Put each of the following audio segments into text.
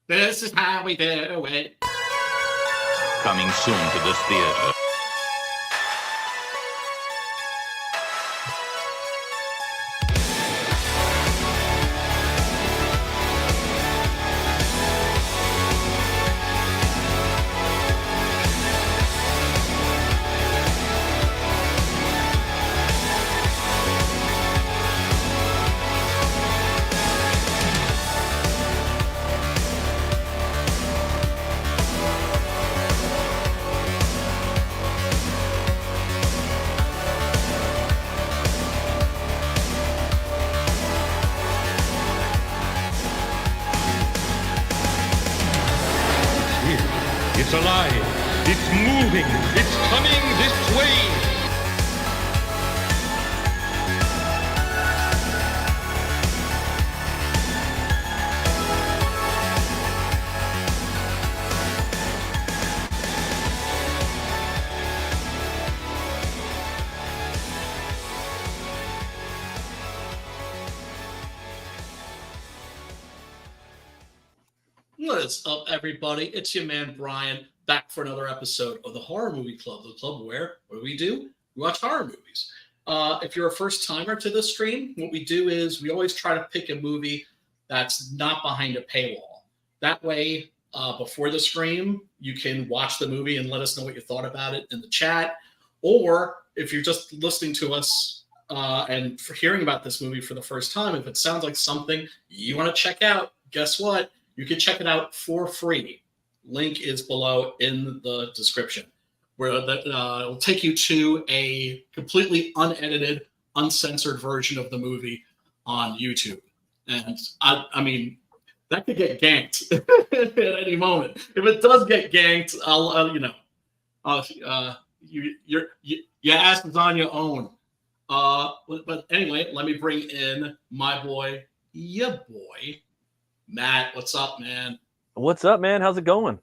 This is how we do it. Coming soon to this theater. It's alive. It's moving. It's coming this way. What is up, everybody? It's your man Brian, back for another episode of the Horror Movie Club, the club where what do? We watch horror movies. If you're a first timer to this stream, what we do is we always try to pick a movie that's not behind a paywall. That way, before the stream, you can watch the movie and let us know what you thought about it in the chat. Or if you're just listening to us and for hearing about this movie for the first time, if it sounds like something you want to check out, guess what? You can check it out for free. Link is below in the description, where it'll take you to a completely unedited, uncensored version of the movie on YouTube. And I mean, that could get ganked at any moment. If it does get ganked, your ass is on your own. But anyway, let me bring in my boy, Matt. What's up, man? What's up, man? How's it going?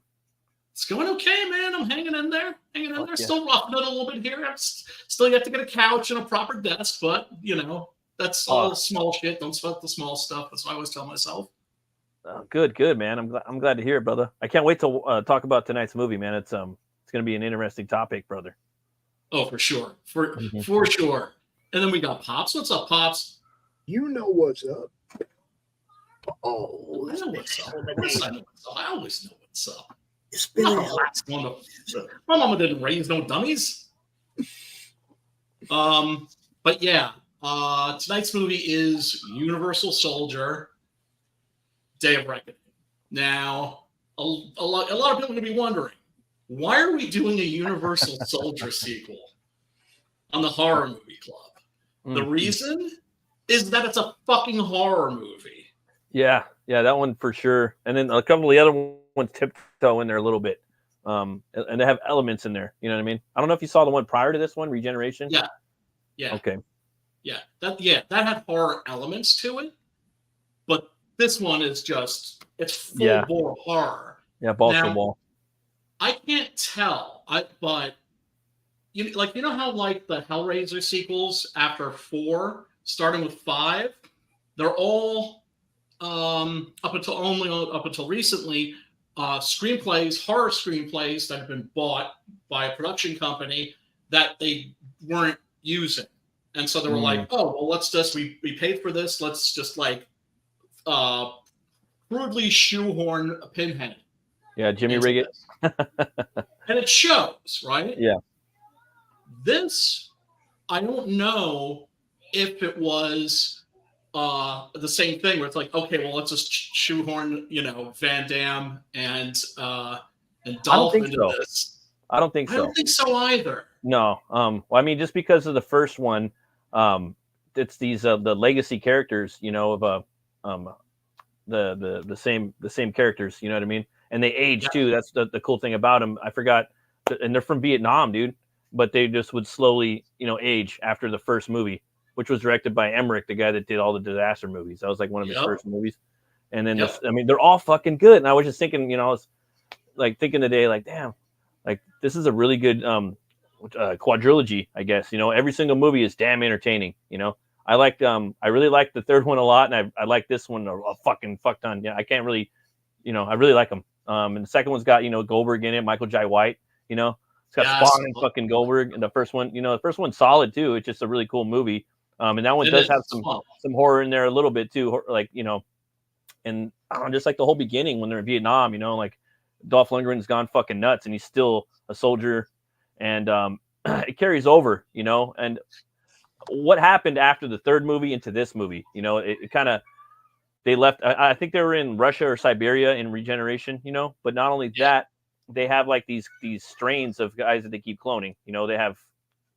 It's going okay, man. I'm hanging in there. Yeah. Still roughing it a little bit here. Still yet to get a couch and a proper desk, but, that's all small shit. Don't sweat the small stuff. That's what I always tell myself. Good, man. I'm glad to hear it, brother. I can't wait to talk about tonight's movie, man. It's going to be an interesting topic, brother. Oh, for sure. For sure. And then we got Pops. What's up, Pops? You know what's up. Oh, I know what's up. I always know what's up. It's been my mama didn't raise no dummies. But yeah, tonight's movie is Universal Soldier: Day of Reckoning. Now, a lot of people are going to be wondering, why are we doing a Universal Soldier sequel on the Horror Movie Club? The reason is that it's a fucking horror movie. Yeah, that one for sure. And then a couple of the other ones tiptoe in there a little bit. And they have elements in there. You know what I mean? I don't know if you saw the one prior to this one, Regeneration. Yeah. Okay. Yeah, that had horror elements to it, but this one is it's full bore horror. Yeah, balls to the wall. I can't tell, but you know how like the Hellraiser sequels after 4, starting with 5, they're all up until recently, horror screenplays that have been bought by a production company that they weren't using. And so they were like, oh, well, we paid for this. Let's just crudely shoehorn a Pinhead. Yeah, Jimmy Riggett. And it shows, right? Yeah. This, I don't know if it was the same thing where it's like, okay, well, let's just shoehorn, Van Damme and Dolph into this. I don't think so. I don't think so either. No. Well, I mean, just because of the first one, it's these the legacy characters, of the same characters. You know what I mean? And they age too. That's the cool thing about them. I forgot, and they're from Vietnam, dude. But they just would slowly, age after the first movie, which was directed by Emmerich, the guy that did all the disaster movies. That was like one of his first movies. And then, they're all fucking good. And I was just thinking, I was like thinking today, like, damn, like this is a really good quadrilogy, I guess. Every single movie is damn entertaining. I really liked the third one a lot, and I like this one a fucking fuck ton. Yeah, I can't really, I really like them. And the second one's got Goldberg in it, Michael Jai White. It's got Yes. Spawn and fucking Goldberg. And the first one, the first one's solid too. It's just a really cool movie. And that one does have some horror in there a little bit too, like and just like the whole beginning when they're in Vietnam, like Dolph Lundgren's gone fucking nuts and he's still a soldier, and it carries over, and what happened after the third movie into this movie, it kind of, they left. I think they were in Russia or Siberia in regeneration, but not only that, they have like these strains of guys that they keep cloning. They have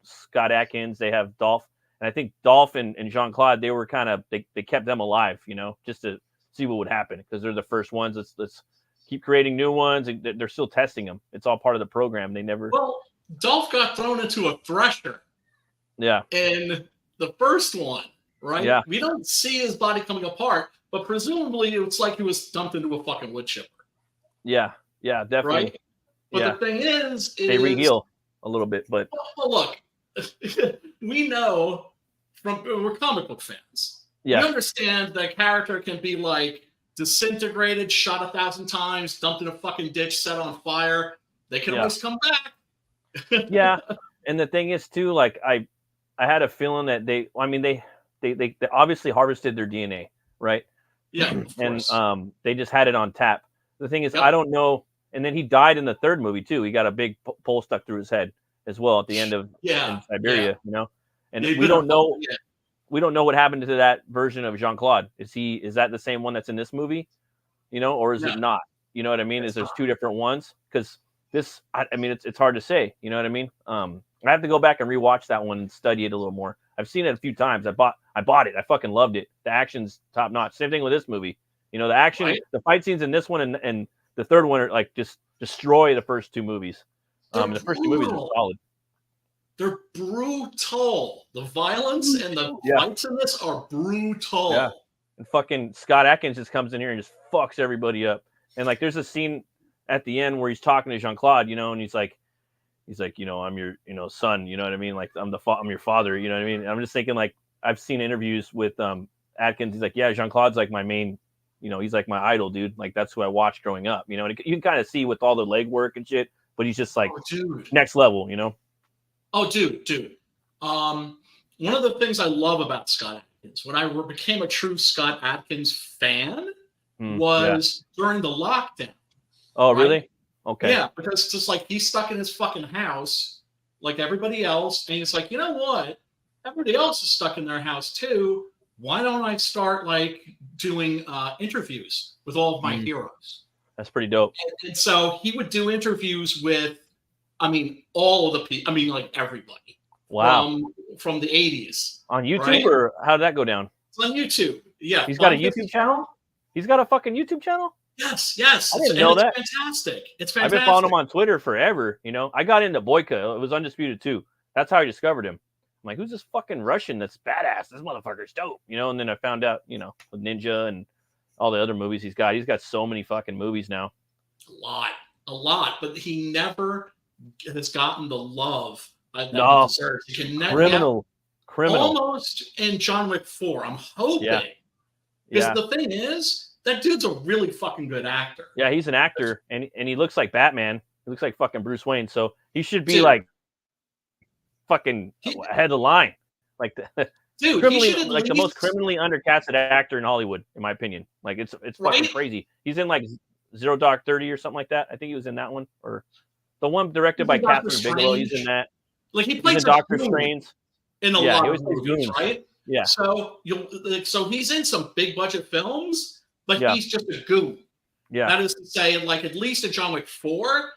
Scott Adkins, they have Dolph, and I think Dolph and Jean-Claude, they were kind of, they kept them alive, just to see what would happen, because they're the first ones. Let's keep creating new ones, and they're still testing them. It's all part of the program. They never. Well, Dolph got thrown into a thresher. Yeah. In the first one, right? Yeah. We don't see his body coming apart, but presumably it's like he was dumped into a fucking wood chipper. Yeah. Yeah, definitely. Right? But the thing is they re-heal a little bit, but well, look, we know we're comic book fans. Yeah. We understand that a character can be like disintegrated, shot 1,000 times, dumped in a fucking ditch, set on fire. They can always come back. Yeah. And the thing is too, like I had a feeling that they obviously harvested their DNA, right? Yeah. Of course. And they just had it on tap. The thing is, I don't know. And then he died in the third movie too. He got a big pole stuck through his head as well at the end of in Siberia, And we don't know. We don't know what happened to that version of Jean-Claude. Is that the same one that's in this movie? Or is it not? You know what I mean? Is there's two different ones? Because this, it's hard to say. You know what I mean? I have to go back and rewatch that one and study it a little more. I've seen it a few times. I bought it. I fucking loved it. The action's top notch. Same thing with this movie. The action, the fight scenes in this one and the third one are like just destroy the first two movies. The first two movies are solid. They're brutal. The violence and the fights in this are brutal. Yeah. And fucking Scott Adkins just comes in here and just fucks everybody up. And like, there's a scene at the end where he's talking to Jean-Claude, and he's like, I'm your, son, you know what I mean? Like, I'm your father, you know what I mean? And I'm just thinking, like, I've seen interviews with Adkins. He's like, yeah, Jean-Claude's like my main, he's like my idol, dude. Like, that's who I watched growing up, and you can kind of see with all the leg work and shit, but he's just like next level, Oh, dude. One of the things I love about Scott Adkins, when I became a true Scott Adkins fan, was during the lockdown. Oh, really? Okay. Yeah, because it's just like he's stuck in his fucking house like everybody else. And it's like, you know what? Everybody else is stuck in their house too. Why don't I start like doing interviews with all of my heroes? That's pretty dope. And so he would do interviews with, all of the people. Like everybody. Wow. From the 80s. On YouTube, or how did that go down? It's on YouTube. Yeah. He's got a YouTube channel? He's got a fucking YouTube channel? Yes. I didn't know that. It's fantastic. I've been following him on Twitter forever. I got into Boyka. It was Undisputed 2. That's how I discovered him. I'm like, who's this fucking Russian that's badass? This motherfucker's dope. And then I found out, with Ninja and all the other movies he's got. He's got so many fucking movies now. A lot. But he never has gotten the love that he deserves. He can never. Criminal. Almost in John Wick 4. I'm hoping. Because the thing is, that dude's a really fucking good actor. Yeah, he's an actor, and he looks like Batman. He looks like fucking Bruce Wayne. So he should be like fucking ahead of the line. Like the most criminally undercasted actor in Hollywood, in my opinion. Like it's fucking crazy. He's in like Zero Dark 30 or something like that. I think he was in that one, or the one directed by Catherine Bigelow. He's in that. Like he plays Doctor Strange in a lot of movies, right? Yeah. So he's in some big budget films, but he's just a goon. Yeah. That is to say, like at least in John Wick 4,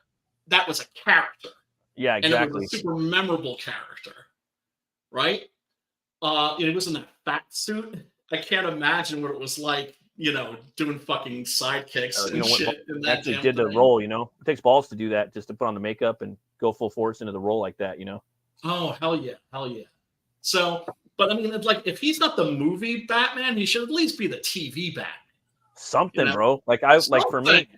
that was a character. Yeah, exactly. And it was a super memorable character, right? It was in that fat suit. I can't imagine what it was like, doing fucking sidekicks and shit. Actually did the role, It takes balls to do that, just to put on the makeup and go full force into the role like that, Oh, hell yeah. So, but it's like, if he's not the movie Batman, he should at least be the TV Batman. Something, bro. For me,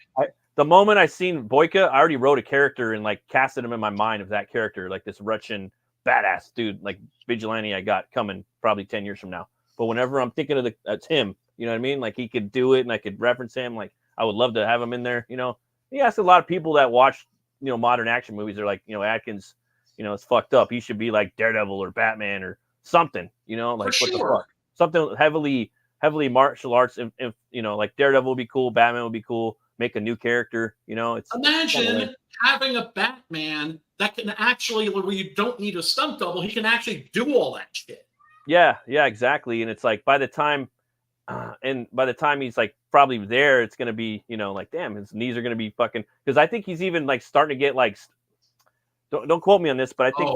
the moment I seen Boyka, I already wrote a character and like casted him in my mind of that character, like this Russian badass dude, like vigilante I got coming probably 10 years from now. But whenever I'm thinking of it's him, you know what I mean? Like he could do it and I could reference him. Like I would love to have him in there. You know, he asked a lot of people that watch, you know, modern action movies. They're like, you know, Atkins, you know, it's fucked up. He should be like Daredevil or Batman or something. You know, like For what the sure. fuck? Something heavily martial arts. If you know, like Daredevil would be cool. Batman would be cool. Make a new character. You know, it's Imagine having a Batman that can actually, where you don't need a stunt double, he can actually do all that shit. Yeah, exactly. And it's like by the time he's like probably there, it's gonna be, you know, like damn, his knees are gonna be fucking. Because I think he's even like starting to get like, don't quote me on this, but I think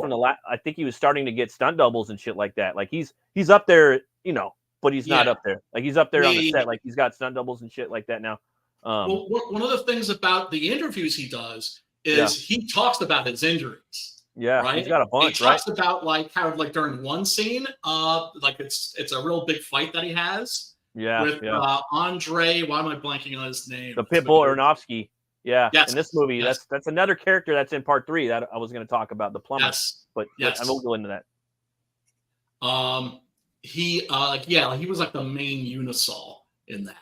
I think he was starting to get stunt doubles and shit like that. Like he's up there, you know, but he's not up there. Like he's up there on the set, like he's got stunt doubles and shit like that now. Well, one of the things about the interviews he does is he talks about his injuries. Yeah, right? He's got a bunch. He talks about like how like during one scene, like it's a real big fight that he has. With Andre. Why am I blanking on his name? The Pitbull Aronofsky. Yeah. Yes. In this movie, that's another character that's in part 3 that I was going to talk about, the plumber. Yes. But I won't go into that. He was like the main Unisol in that.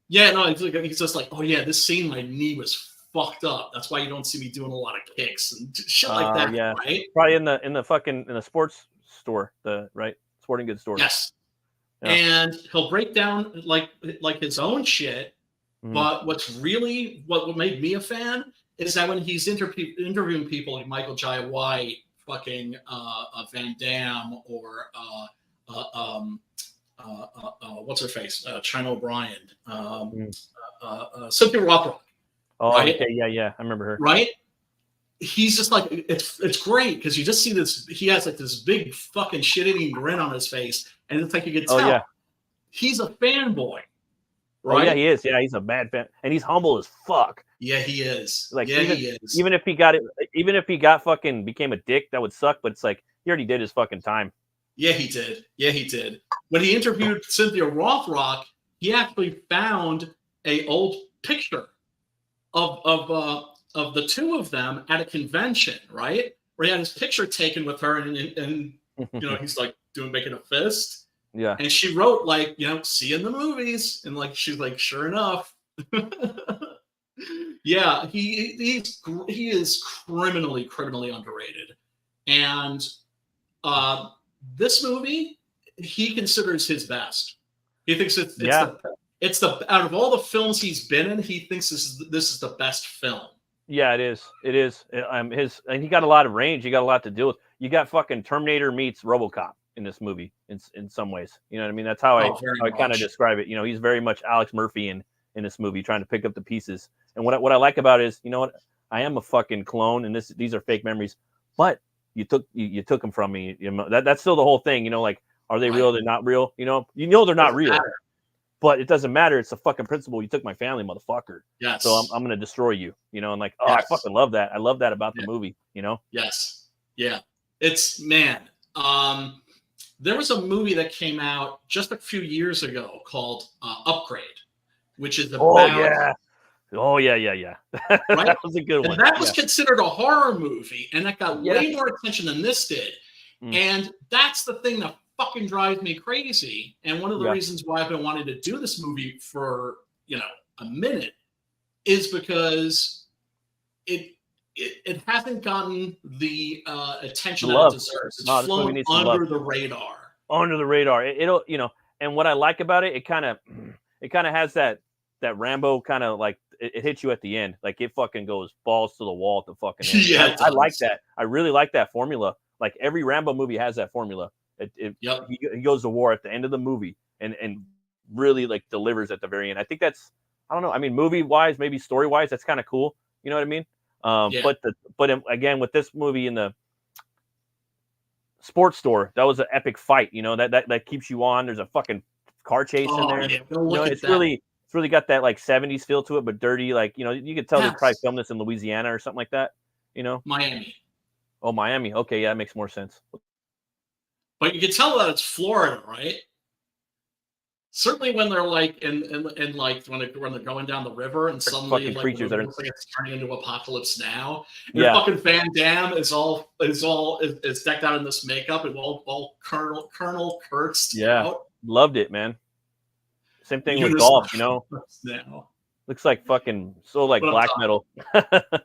He's just like, oh yeah, this scene, my knee was fucked up. That's why you don't see me doing a lot of kicks and shit like that. Yeah. Right? Probably in the sports store, sporting goods store. Yes. Yeah. And he'll break down like his own shit. But what made me a fan is that when he's interviewing people like Michael Jai White, fucking Van Damme, or what's her face, China O'Brien, Cynthia Rothrock. Oh, right? Okay, yeah, I remember her. Right? He's just like, it's great because you just see this. He has like this big fucking shit-eating grin on his face, and it's like you can tell he's a fanboy. Right? Oh, yeah, he is. Yeah, he's a bad fan, and he's humble as fuck. Yeah, he is. Like, he is. Even if he got fucking became a dick, that would suck. But it's like he already did his fucking time. Yeah, he did. When he interviewed Cynthia Rothrock, he actually found a old picture of the two of them at a convention, right? Where he had his picture taken with her, and you know, he's like making a fist. Yeah. And she wrote like, you know, see you in the movies. And like, she's like, sure enough. Yeah, he is criminally underrated. And this movie, he considers his best. He thinks it's the out of all the films he's been in, he thinks this is the best film. Yeah, it is. And he got a lot of range. He got a lot to deal with. You got fucking Terminator meets RoboCop in this movie in some ways. You know what I mean? That's how I kind of describe it. You know, he's very much Alex Murphy in this movie, trying to pick up the pieces. And what I like about it is, you know what? I am a fucking clone, and these are fake memories. But you took them from me. You know, that's still the whole thing. You know, like, are they real? They're not real. You know they're not real. But it doesn't matter. It's a fucking principle. You took my family, motherfucker. Yes. So I'm gonna destroy you. You know, and like, I fucking love that. I love that about the movie. You know. Yes. Yeah. It's there was a movie that came out just a few years ago called Upgrade, which is about. Oh yeah. Right? That was a good one. And that was considered a horror movie, and that got way more attention than this did. And that's the thing that fucking drives me crazy. And one of the reasons why I've been wanting to do this movie for a minute is because it hasn't gotten the attention that it deserves. It's flown under the radar. Under the radar. It'll and what I like about it, it kind of has that Rambo kind of like it hits you at the end, like it fucking goes balls to the wall at the fucking end. Yeah, I like that. I really like that formula. Like every Rambo movie has that formula. He goes to war at the end of the movie and really like delivers at the very end. I think that's, I don't know. I mean, movie wise, maybe story wise, that's kind of cool. You know what I mean? But again, with this movie in the sports store, that was an epic fight. You know, that keeps you on. There's a fucking car chase in there. Yeah, it's really got that like 70s feel to it, but dirty. Like, you could tell they probably filmed this in Louisiana or something like that. You know, Miami. Oh, Miami. Okay, yeah, that makes more sense. But you can tell that it's Florida, right? Certainly when they're like in like when they're going down the river and suddenly like creatures looks like it's turning into Apocalypse Now. And fucking Van Damme is decked out in this makeup and all Colonel Kurtz. Yeah, loved it, man. Same thing with golf, you know. Now. Looks like fucking so like What up, black Tom? metal.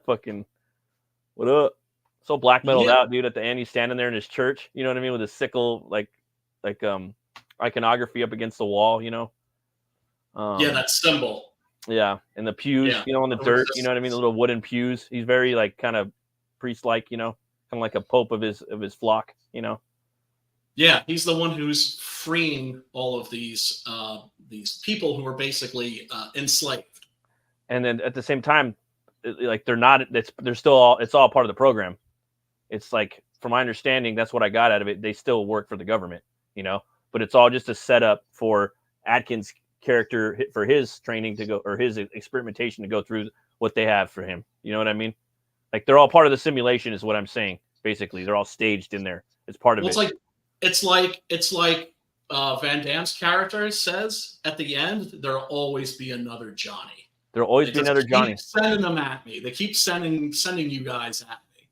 Fucking what up? So black metaled out, dude. At the end, he's standing there in his church. You know what I mean, with his sickle, like iconography up against the wall. You know. Yeah, that symbol. Yeah, and the pews, you know, on the dirt. You know what I mean, the little wooden pews. He's very like kind of priest-like, you know, kind of like a pope of his flock. You know. Yeah, he's the one who's freeing all of these people who are basically enslaved. And then at the same time, like they're not. They're still all. It's all part of the program. It's like, from my understanding, that's what I got out of it. They still work for the government, you know, but it's all just a setup for Atkins' character, for his training to go, or his experimentation to go through what they have for him. You know what I mean? Like they're all part of the simulation, is what I'm saying. Basically, they're all staged in there. It's part of it. It's like Van Damme's character says at the end, there'll always be another Johnny. There'll always be another Johnny. Keep sending them at me. They keep sending you guys at me.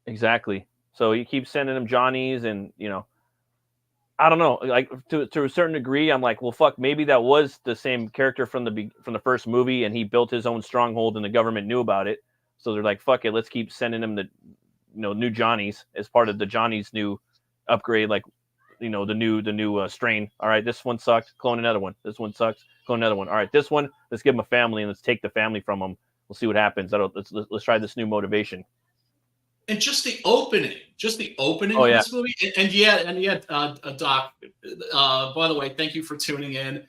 Exactly. So he keeps sending them Johnnies, and you know, I don't know. Like to a certain degree, I'm like, well, fuck, maybe that was the same character from the first movie, and he built his own stronghold, and the government knew about it. So they're like, fuck it, let's keep sending him the, you know, new Johnnies as part of the Johnny's new upgrade, like, you know, the new strain. All right, this one sucked, clone another one. This one sucks, clone another one. All right, this one, let's give him a family and let's take the family from him. We'll see what happens. Let's try this new motivation. And just the opening Oh, of yeah. this movie, and yet, Doc. By the way, thank you for tuning in.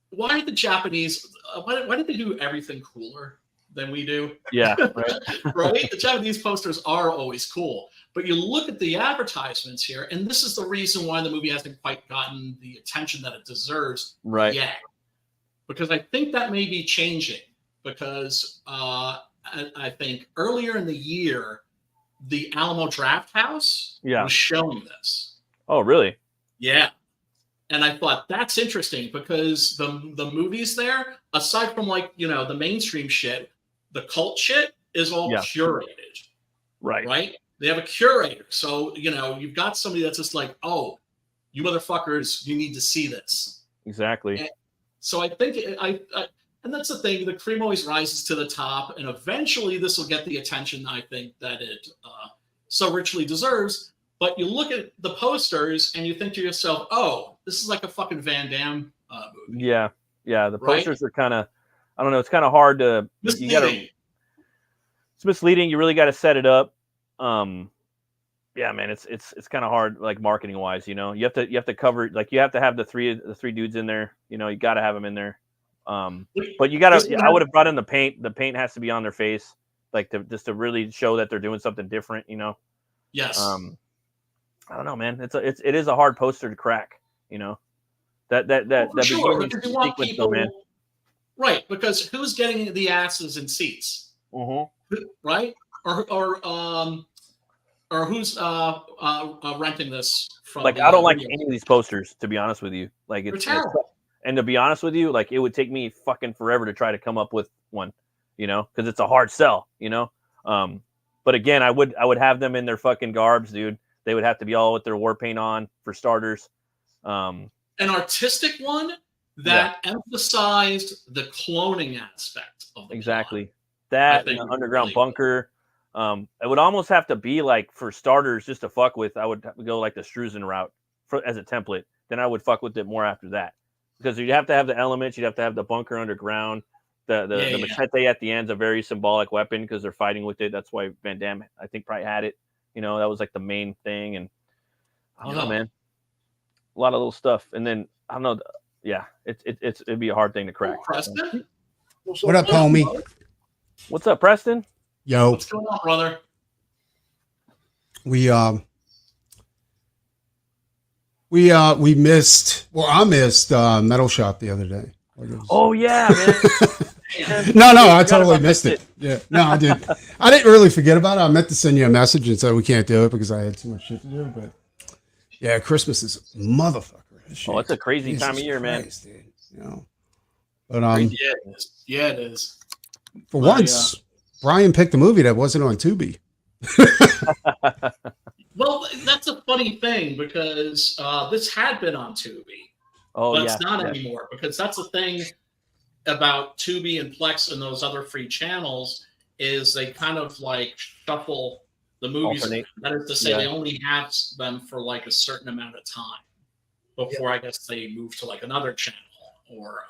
Why did the Japanese? Why did they do everything cooler than we do? Yeah, right. Right. The Japanese posters are always cool, but you look at the advertisements here, and this is the reason why the movie hasn't quite gotten the attention that it deserves yet. Because I think that may be changing. Because I think earlier in the year, the Alamo Draft House was showing this. Oh, really? Yeah. And I thought that's interesting because the movies there, aside from like, you know, the mainstream shit, the cult shit is all curated. Right? They have a curator. So, you know, you've got somebody that's just like, oh, you motherfuckers, you need to see this. Exactly. And so I think and that's the thing, the cream always rises to the top, and eventually this will get the attention I think that it so richly deserves. But you look at the posters and you think to yourself, oh, this is like a fucking Van Damme movie. Yeah. The posters are kind of, I don't know, it's kind of hard to, it's misleading. You really got to set it up. Yeah, man, it's kind of hard, like marketing wise, you know. You have to cover, like, you have to have the three dudes in there, you know. You got to have them in there. But you gotta. I would have brought in the paint. The paint has to be on their face, like to really show that they're doing something different, you know. Yes. I don't know, man. It is a hard poster to crack, you know. That sure, because you want sequence, people, though, man. Right? Because who's getting the asses in seats? Right? Or who's renting this from? Like, I don't like any of these posters, to be honest with you. Like, it's terrible. And to be honest with you, like, it would take me fucking forever to try to come up with one, you know, because it's a hard sell, you know. But again, I would have them in their fucking garbs, dude. They would have to be all with their war paint on, for starters. An artistic one that emphasized the cloning aspect of the exactly plot. That and the underground bunker. It would almost have to be like, for starters, just to fuck with. I would go like the Struzen route as a template. Then I would fuck with it more after that. Because you'd have to have the elements, you'd have to have the bunker underground. The machete at the end is a very symbolic weapon because they're fighting with it. That's why Van Damme, I think, probably had it. You know, that was like the main thing. And I don't know, man. A lot of little stuff. And then, I don't know. Yeah, it'd be a hard thing to crack. Preston? What up, homie? What's up, Preston? Yo. What's going on, brother? We missed. Well, I missed Metal Shop the other day. Oh yeah, man. No, I totally missed it. Yeah, no, I did. I didn't really forget about it. I meant to send you a message and say we can't do it because I had too much shit to do. But yeah, Christmas is a motherfucker. Oh, it's a crazy time of year, Christ, man. Dude, you know. But yeah, it is. For once, Brian picked a movie that wasn't on Tubi. Well, that's a funny thing because this had been on Tubi. Oh, but yeah. it's not yeah. anymore, because that's the thing about Tubi and Plex and those other free channels is they kind of like shuffle the movies. Alternate. That is to say, Yeah. they only have them for like a certain amount of time before I guess they move to like another channel or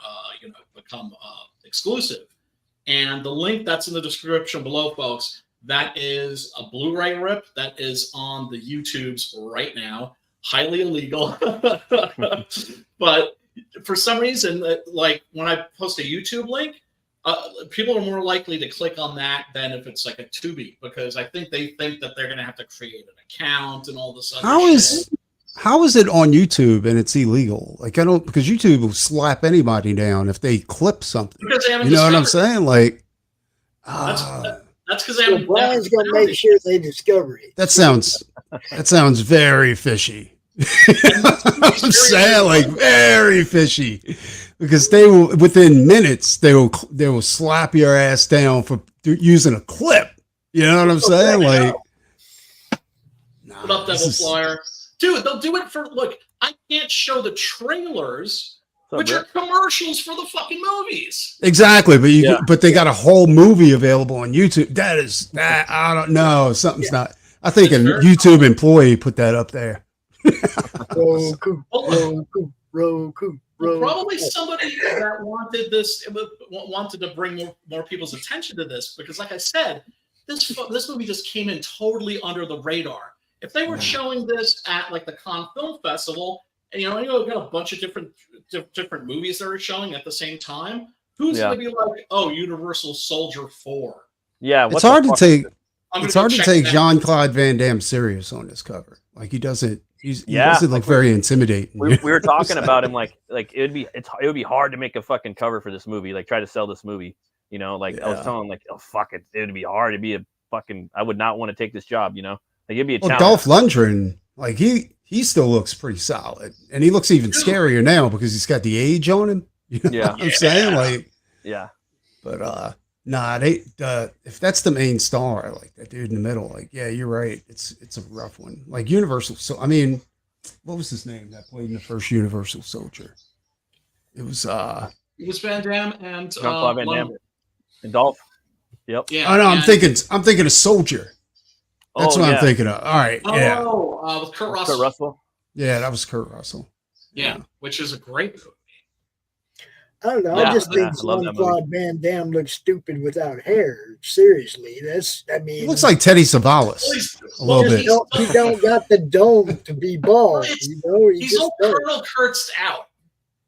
become exclusive. And the link that's in the description below, folks, that is a Blu-ray rip that is on the YouTubes right now. Highly illegal. But for some reason, like when I post a YouTube link, people are more likely to click on that than if it's like a Tubi, because I think they think that they're going to have to create an account and all this other shit. How is it on YouTube and it's illegal? Like, I don't, because YouTube will slap anybody down if they clip something. Because they haven't You know what I'm discovered it. saying? Like, That's because they So haven't. Brian's gonna make sure they discover it. that sounds very fishy. I'm saying, like, very fishy, because they will, within minutes, they will slap your ass down for using a clip. You know what I'm saying? Like, Put up Devil Flyer. Dude, they'll do it for, look, I can't show the trailers, which are commercials for the fucking movies. exactly, but they got a whole movie available on YouTube. That I don't know. Something's not. I think a YouTube employee put that up there. Roku. Probably somebody that wanted this, wanted to bring more people's attention to this, because like I said, this movie just came in totally under the radar. If they were showing this at like the Cannes Film Festival, and you got a bunch of different movies that are showing at the same time, who's going to be like, oh, Universal Soldier 4? Yeah, it's hard to take. I'm It's gonna hard go to check take that. Jean-Claude Van Damme serious on this cover. Like, he doesn't. He doesn't look very intimidating. We were talking about him like it would be hard to make a fucking cover for this movie, like try to sell this movie. I was telling him, like, oh fuck it, it would be hard to be a fucking. I would not want to take this job. Like, it'd be a challenge. Dolph Lundgren, like, he still looks pretty solid, and he looks even scarier now because he's got the age on him. You know what I'm saying? Like, yeah. But if that's the main star, like that dude in the middle, like, yeah, you're right. It's a rough one. Like Universal. So I mean, what was his name that played in the first Universal Soldier? It was Van Damme and Jean-Claude Van Damme and Dolph. Yep. Yeah. Oh no, I'm thinking of Soldier. That's what I'm thinking of. All right. Yeah. With Kurt Russell. Kurt Russell. Yeah, that was Kurt Russell. Yeah, which is a great movie. I don't know. I just think Jean-Claude Van Damme looks stupid without hair. Seriously, He looks like Teddy Savalas a little bit. He don't got the dome to be bald. He's all Colonel Kurtz out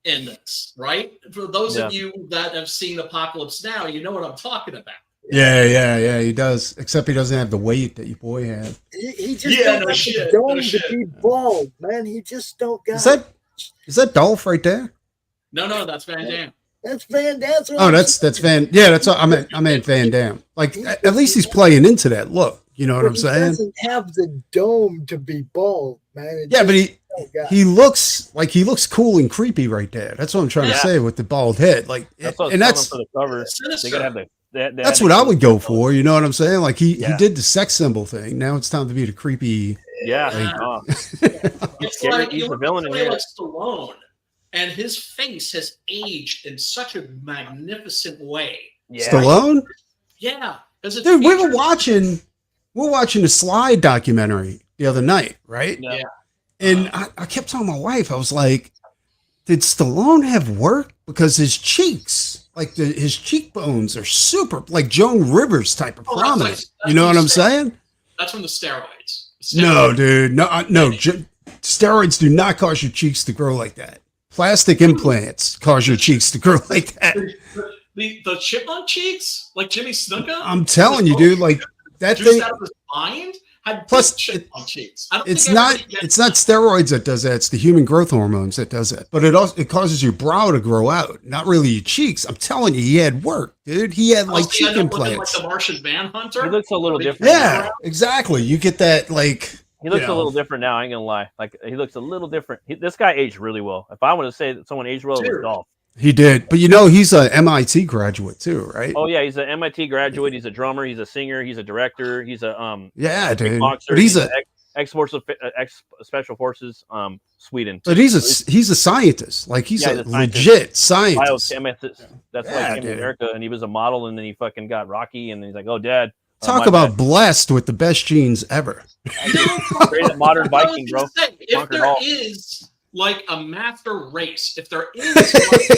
in this, right? For those of you that have seen Apocalypse Now, you know what I'm talking about. Yeah, he does. Except he doesn't have the weight that your boy had. He just don't got the dome to be bald, man. He just don't got. Is that Dolph right there? No, that's Van Damme. That's Van Damme. Oh, that's Van. Yeah, that's what I meant Van Damme. Like, at least he's playing into that look. You know what I'm saying? He doesn't have the dome to be bald, man. But he looks cool and creepy right there. That's what I'm trying to say with the bald head. Like, that's for the cover. They gotta have that's what I would go for. You know what I'm saying? Like, he did the sex symbol thing. Now it's time to be the creepy. Yeah. It's like he's the villain in here. Like Stallone. And his face has aged in such a magnificent way. Yeah. Stallone? Yeah. Dude, we're watching the Slide documentary the other night, right? Yeah. And I kept telling my wife, I was like, did Stallone have work? Because his cheeks, like his cheekbones are super, like Joan Rivers type of prominent. That's you know what I'm saying? That's from the steroids. No, dude. No. Steroids do not cause your cheeks to grow like that. Plastic implants cause your cheeks to grow like that. The chipmunk cheeks, like Jimmy Snuka. I'm telling you, dude. Like that thing. Out of his mind had plus chipmunk cheeks. It's not steroids that does that. It's the human growth hormones that does that. But it causes your brow to grow out, not really your cheeks. I'm telling you, he had work, dude. He had like cheek implants. Like the Martian Manhunter. He looks a little different. Yeah, exactly. You get that like. He looks a little different now. I ain't gonna lie. Like, he looks a little different. This guy aged really well. If I want to say that someone aged well, it was Dolph. He did, but he's a MIT graduate too, right? Oh yeah, he's an MIT graduate. He's a drummer. He's a singer. He's a director. He's a dude. boxer. But he's ex special forces, Sweden. But he's a scientist. Like he's a legit scientist. Biochemist. That's why he came to America, and he was a model, and then he fucking got Rocky, and he's like, "Oh, Dad." Talk about blessed with the best genes ever. Great modern Viking, bro. If there is like a master race, if there is,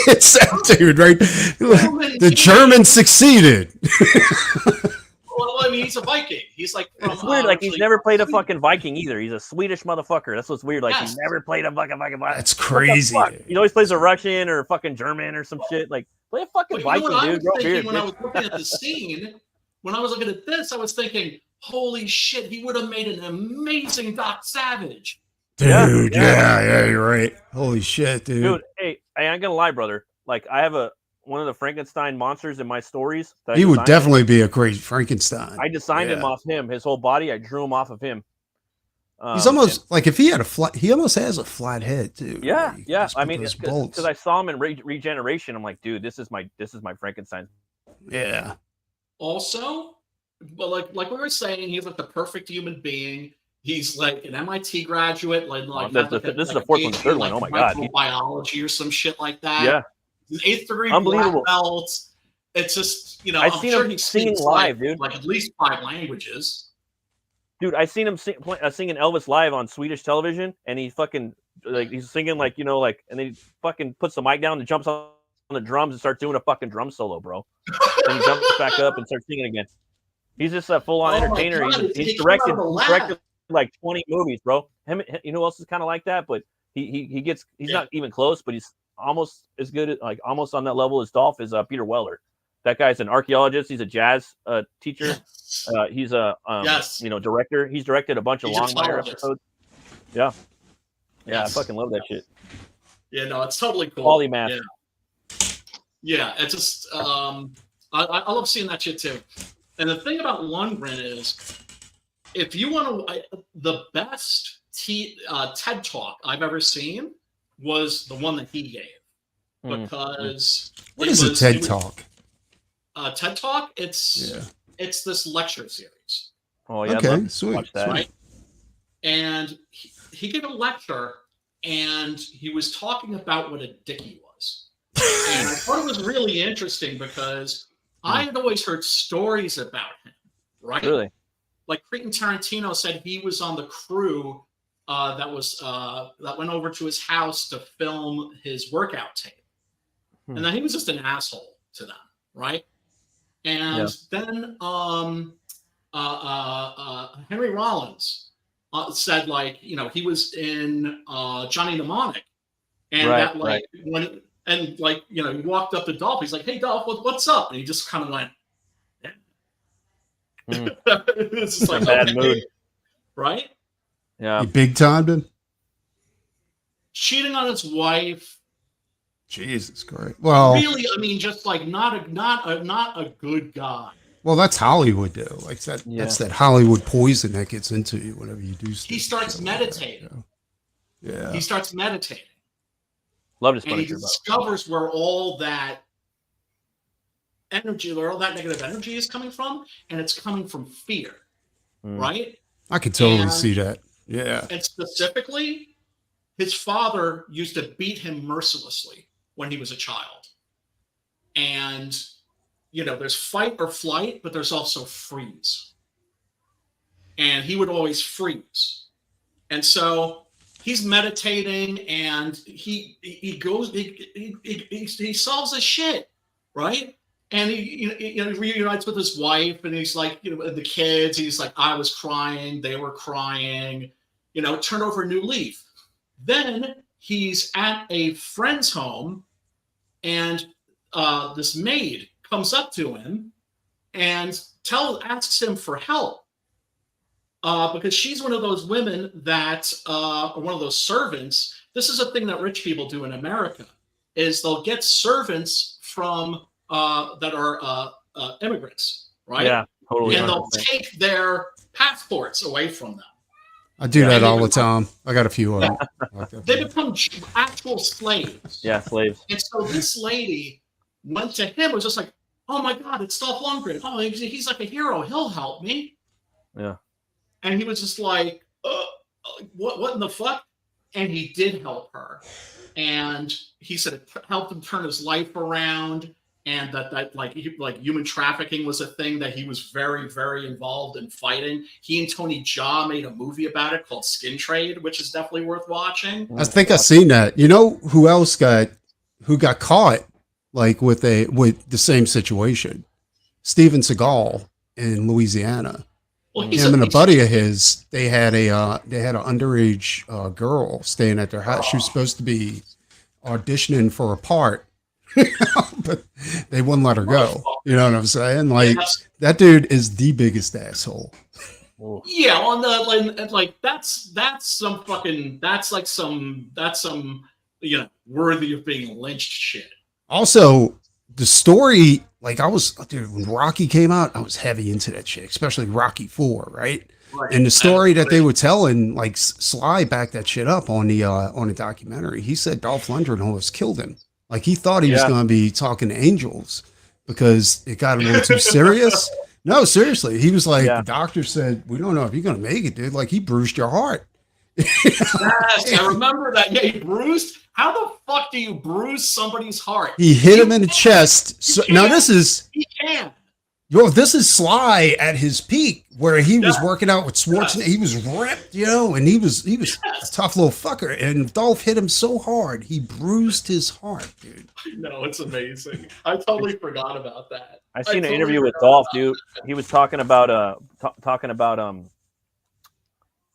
it's that dude, right? The Germans succeeded. Well, I mean, he's a Viking. He's like from, it's weird. Like he's never played a fucking Viking either. He's a Swedish motherfucker. That's what's weird. Like he never played a fucking Viking. That's crazy. He always plays a Russian or a fucking German or some shit. Like play a fucking Viking, dude. When I was looking at the scene, when I was looking at this, I was thinking, holy shit, he would have made an amazing Doc Savage. Dude, yeah, you're right. Holy shit, dude. Dude, hey, I ain't gonna lie, brother. Like I have one of the Frankenstein monsters in my stories. He would definitely be a great Frankenstein. I designed him off him. His whole body, I drew him off of him. He's almost like if he had he almost has a flat head too. Yeah, yeah. I mean, because I saw him in Regeneration. I'm like, dude, this is my Frankenstein. Yeah. Also, but like we were saying, he's like the perfect human being. He's like an MIT graduate. This is the fourth one, the third one. Oh my god, biology or some shit like that. Yeah. 8th degree unbelievable black belt. It's just, you know, I've seen him singing live, dude. Like at least 5 languages. Dude, I seen him singing Elvis live on Swedish television, and he fucking he's singing like, you know, like, and then he fucking puts the mic down and jumps on the drums and starts doing a fucking drum solo, bro. And he jumps back up and starts singing again. He's just a full-on entertainer. He's directed like 20 movies, bro. Him, you know who else is kind of like that? But he's not even close, but he's almost as good, like almost on that level as Dolph is Peter Weller. That guy's an archaeologist. He's a jazz teacher. He's a you know, director. He's directed a bunch of Longmire episodes. Yeah, I fucking love that shit. Yeah, no, it's totally cool. Polymath. Yeah, it's just I love seeing that shit too. And the thing about Lundgren is, if you want to, the best TED Talk I've ever seen was the one that he gave, because what is a TED Talk? TED Talk, it's this lecture series. Oh yeah, okay, sweet. Watch that. Right? And he gave a lecture, and he was talking about what a dickie was. And I thought it was really interesting because I had always heard stories about him, right? Really? Like Quentin Tarantino said he was on the crew that went over to his house to film his workout tape. And then he was just an asshole to them, right? And then Henry Rollins said, like, you know, he was in Johnny Mnemonic, and when like, you know, he walked up to Dolph, he's like, "Hey Dolph, what's up?" And he just kind of went, it's just like, bad mood, right? Yeah, he big timed him, cheating on his wife. Jesus Christ! Well, really, I mean, just like not a good guy. Well, that's Hollywood, though. Like that, that's that Hollywood poison that gets into you whenever you do stuff. He starts meditating. Yeah, he starts meditating. Love his Punisher. And he discovers where all that energy, where all that negative energy is coming from, and it's coming from fear, right? I could totally see that. Yeah. And specifically, his father used to beat him mercilessly when he was a child. And, you know, there's fight or flight, but there's also freeze. And he would always freeze. And so he's meditating, and he solves his shit, right? And he reunites with his wife, and he's like, you know, the kids, he's like, I was crying, they were crying, you know, turn over a new leaf. Then he's at a friend's home, and this maid comes up to him and asks him for help. Because she's one of those women that are one of those servants. This is a thing that rich people do in America, is they'll get servants from that are immigrants, right? Yeah, totally. And they'll take their passports away from them. I do that all the time. I got a few of them. They become actual slaves. Yeah, slaves. And so this lady went to him, was just like, oh my God, it's Dolph Lundgren. Oh, he's like a hero. He'll help me. Yeah. And he was just like, what in the fuck? And he did help her. And he said it helped him turn his life around, and that like human trafficking was a thing that he was very, very involved in fighting. He and Tony Jaa made a movie about it called Skin Trade, which is definitely worth watching. I think I've seen that. You know who else got caught like with the same situation? Steven Seagal in Louisiana. Well, Him and a buddy of his, they had an underage girl staying at their house. She was supposed to be auditioning for a part, but they wouldn't let her go. You know what I'm saying? Like that dude is the biggest asshole. Yeah, on the like that's some worthy of being lynched shit. Also, the story, like when Rocky came out, I was heavy into that shit, especially Rocky 4, right? And the story that they were telling, like Sly backed that shit up on the documentary. He said Dolph Lundgren almost killed him. Like he thought he was going to be talking to angels because it got a little too serious. No, seriously. He was like, the doctor said, we don't know if you're going to make it, dude. Like he bruised your heart. Yes, I remember that. Yeah, he bruised. How the fuck do you bruise somebody's heart? He hit him in the chest. So, now this is this is Sly at his peak, where he was working out with Schwarzenegger. He was ripped, and he was a tough little fucker. And Dolph hit him so hard, he bruised his heart, dude. No, it's amazing. I totally forgot about that. I seen an interview with Dolph, dude. He was talking about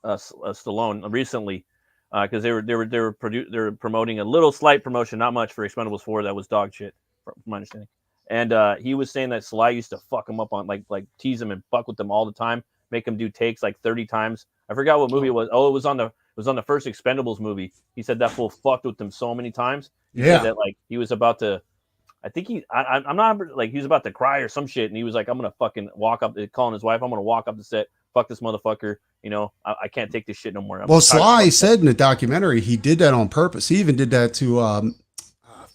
Stallone recently. Because they were promoting a little slight promotion, not much, for Expendables 4 that was dog shit, from my understanding. And he was saying that Sly used to fuck him up on like tease him and fuck with them all the time, make him do takes like 30 times. I forgot what movie it was. Oh, it was on the first Expendables movie. He said that fool fucked with them so many times. He said that like he was about to, I think I'm not like he was about to cry or some shit, and he was like, I'm gonna fucking walk up, calling his wife, I'm gonna walk up the set, fuck this motherfucker. I can't take this shit no more. Well, Sly said in the documentary he did that on purpose. He even did that to I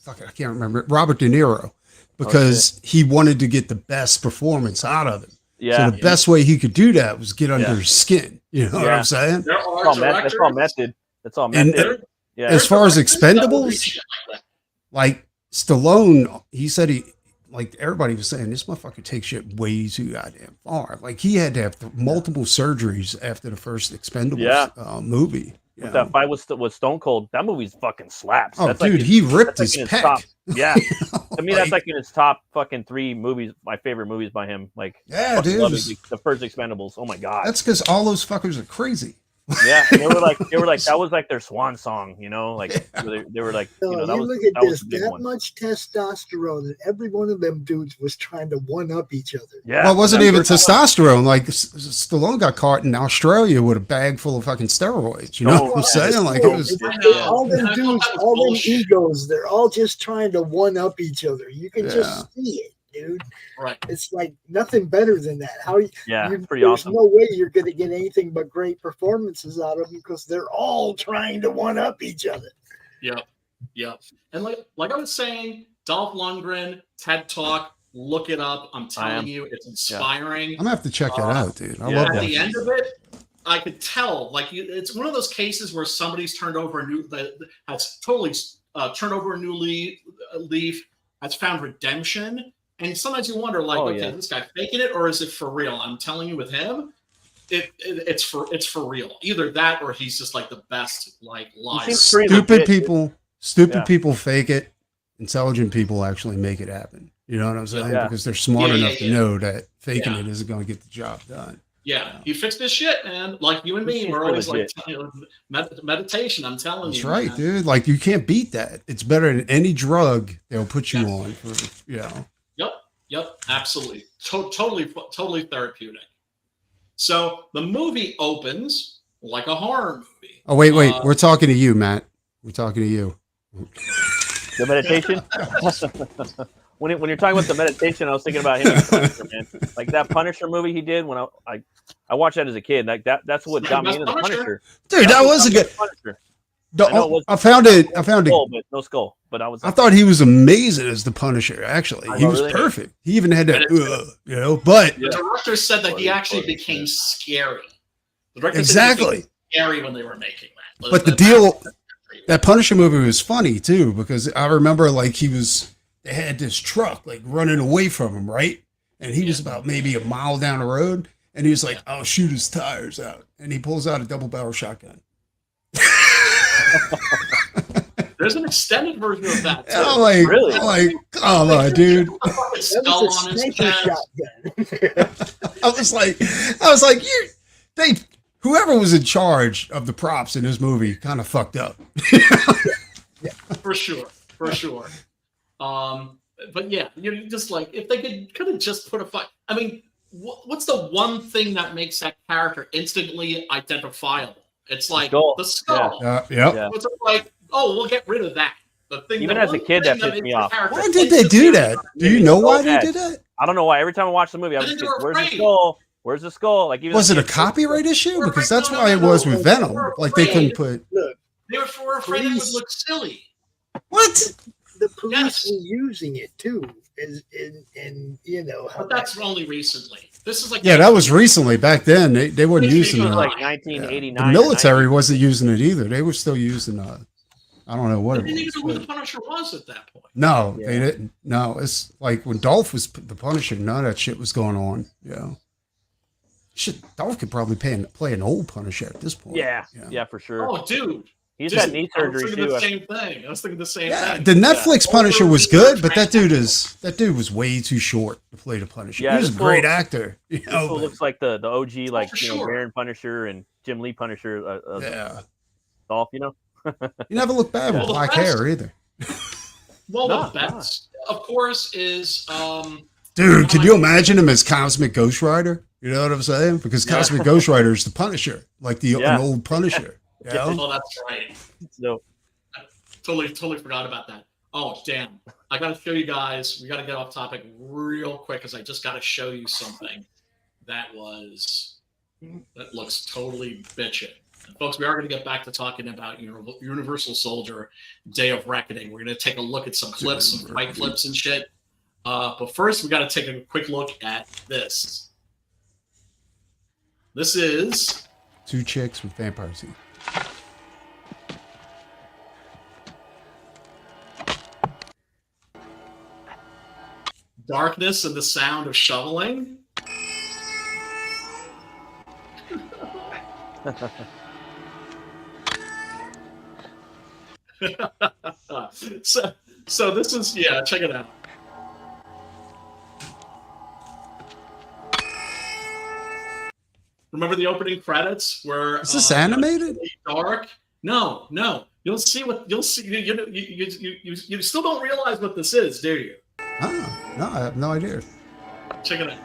can't remember, Robert De Niro, because he wanted to get the best performance out of him. Yeah. So the best way he could do that was get under his skin. You know what I'm saying? There are that's all method. That's all method. And as far as Expendables, like Stallone, he said like everybody was saying, this motherfucker takes shit way too goddamn far. Like he had to have multiple surgeries after the first Expendables movie. With that fight with Stone Cold, that movie's fucking slaps. Oh, that's dude, like he ripped his pec. Yeah, to me, that's like in his top fucking 3 movies. My favorite movies by him. Like, yeah, dude, the first Expendables. Oh my god, that's because all those fuckers are crazy. Yeah, they were like that was like their swan song, like they were like, that look at this, that much testosterone, and every one of them dudes was trying to one up each other. Yeah, well, it wasn't even testosterone. Like Stallone got caught in Australia with a bag full of fucking steroids. You know what I'm saying? Like it was all them dudes, all them egos. They're all just trying to one up each other. You can just see it. Dude, right? It's like nothing better than that. Pretty there's awesome. No way you're going to get anything but great performances out of them because they're all trying to one up each other. Yep. And like I was saying, Dolph Lundgren, TED Talk, look it up. I'm telling you, it's inspiring. I'm gonna have to check that out, dude. I love that. At the end of it, I could tell, like it's one of those cases where somebody's turned over has totally turned over a new leaf, has found redemption. And sometimes you wonder, like, is this guy faking it or is it for real? I'm telling you, with him, it's for real. Either that or he's just like the best, like, liar. Stupid people fake it. Intelligent people actually make it happen. You know what I'm saying? Yeah. Because they're smart enough to know that faking it isn't going to get the job done. Yeah, he fixed his shit, man. Like you and me, we're always like meditation. I'm telling you, that's right, dude. Like you can't beat that. It's better than any drug they'll put you on. Yep, absolutely, totally therapeutic. So the movie opens like a horror movie. Oh wait, we're talking to you, Matt. We're talking to you. The meditation. When you're talking about the meditation, I was thinking about him, Punisher, man. Like that Punisher movie he did when I watched that as a kid. Like that's what got me into the Punisher. Dude, that was a good Punisher. I found it. No skull. But I thought he was amazing as the Punisher. Actually, he was perfect. He even had that, But the director said that he actually became scary. Exactly. scary when they were making that. But the deal, that Punisher movie was funny too, because I remember like they had this truck like running away from him, right? And he was about maybe a mile down the road, and he was like, "I'll shoot his tires out," and he pulls out a double barrel shotgun. There's an extended version of that. Too. I'm like, Really? I'm like, come on, dude. Skull on his chest. I was like, whoever was in charge of the props in this movie kind of fucked up. For sure. But yeah, you're just like, if they could have just put a fight. I mean, what's the one thing that makes that character instantly identifiable? It's like the skull. Yeah. It's like, oh, we'll get rid of that. The thing Even as a kid, that pissed me off. Why did they do that? Do you know why they did that? I don't know why. Every time I watch the movie, I was just, where's the skull? Where's the skull? Like, even was it a copyright issue? Because that's why it was with Venom. Like they couldn't put. Look, they were afraid it would look silly. What? The police were using it too, and you know. But that's only recently. This is like that was recently. Back then, they weren't using it. Like 1989. The military wasn't using it either. They were still using I don't know what it was. They didn't even know who the Punisher was at that point. No, they didn't. No, it's like when Dolph was the Punisher, none of that shit was going on. Yeah. Shit, Dolph could probably play an old Punisher at this point. Yeah, for sure. Oh, dude. He's had knee surgery too. I was thinking the same thing. The Netflix Punisher was good, but that dude was way too short to play the Punisher. He was a great actor. You know, looks like the OG, like Baron Punisher and Jim Lee Punisher. Dolph, you know. You never look bad with black hair either. Well, the best, of course, is dude. Can you imagine him as Cosmic Ghost Rider? You know what I'm saying? Because Cosmic Ghost Rider is the Punisher, like an old Punisher. You know? Oh, that's right. No, I totally forgot about that. Oh, damn! I got to show you guys. We got to get off topic real quick because I just got to show you something that looks totally bitchin'. And folks, we are going to get back to talking about Universal Soldier: Day of Reckoning. We're going to take a look at some clips, some fight clips and shit. But first, we got to take a quick look at this. This is two chicks with vampire teeth. Darkness and the sound of shoveling. So this is check it out. Remember the opening credits where is this animated? Dark? No. You'll see. You still don't realize what this is, do you? Oh, no, I have no idea. Check it out.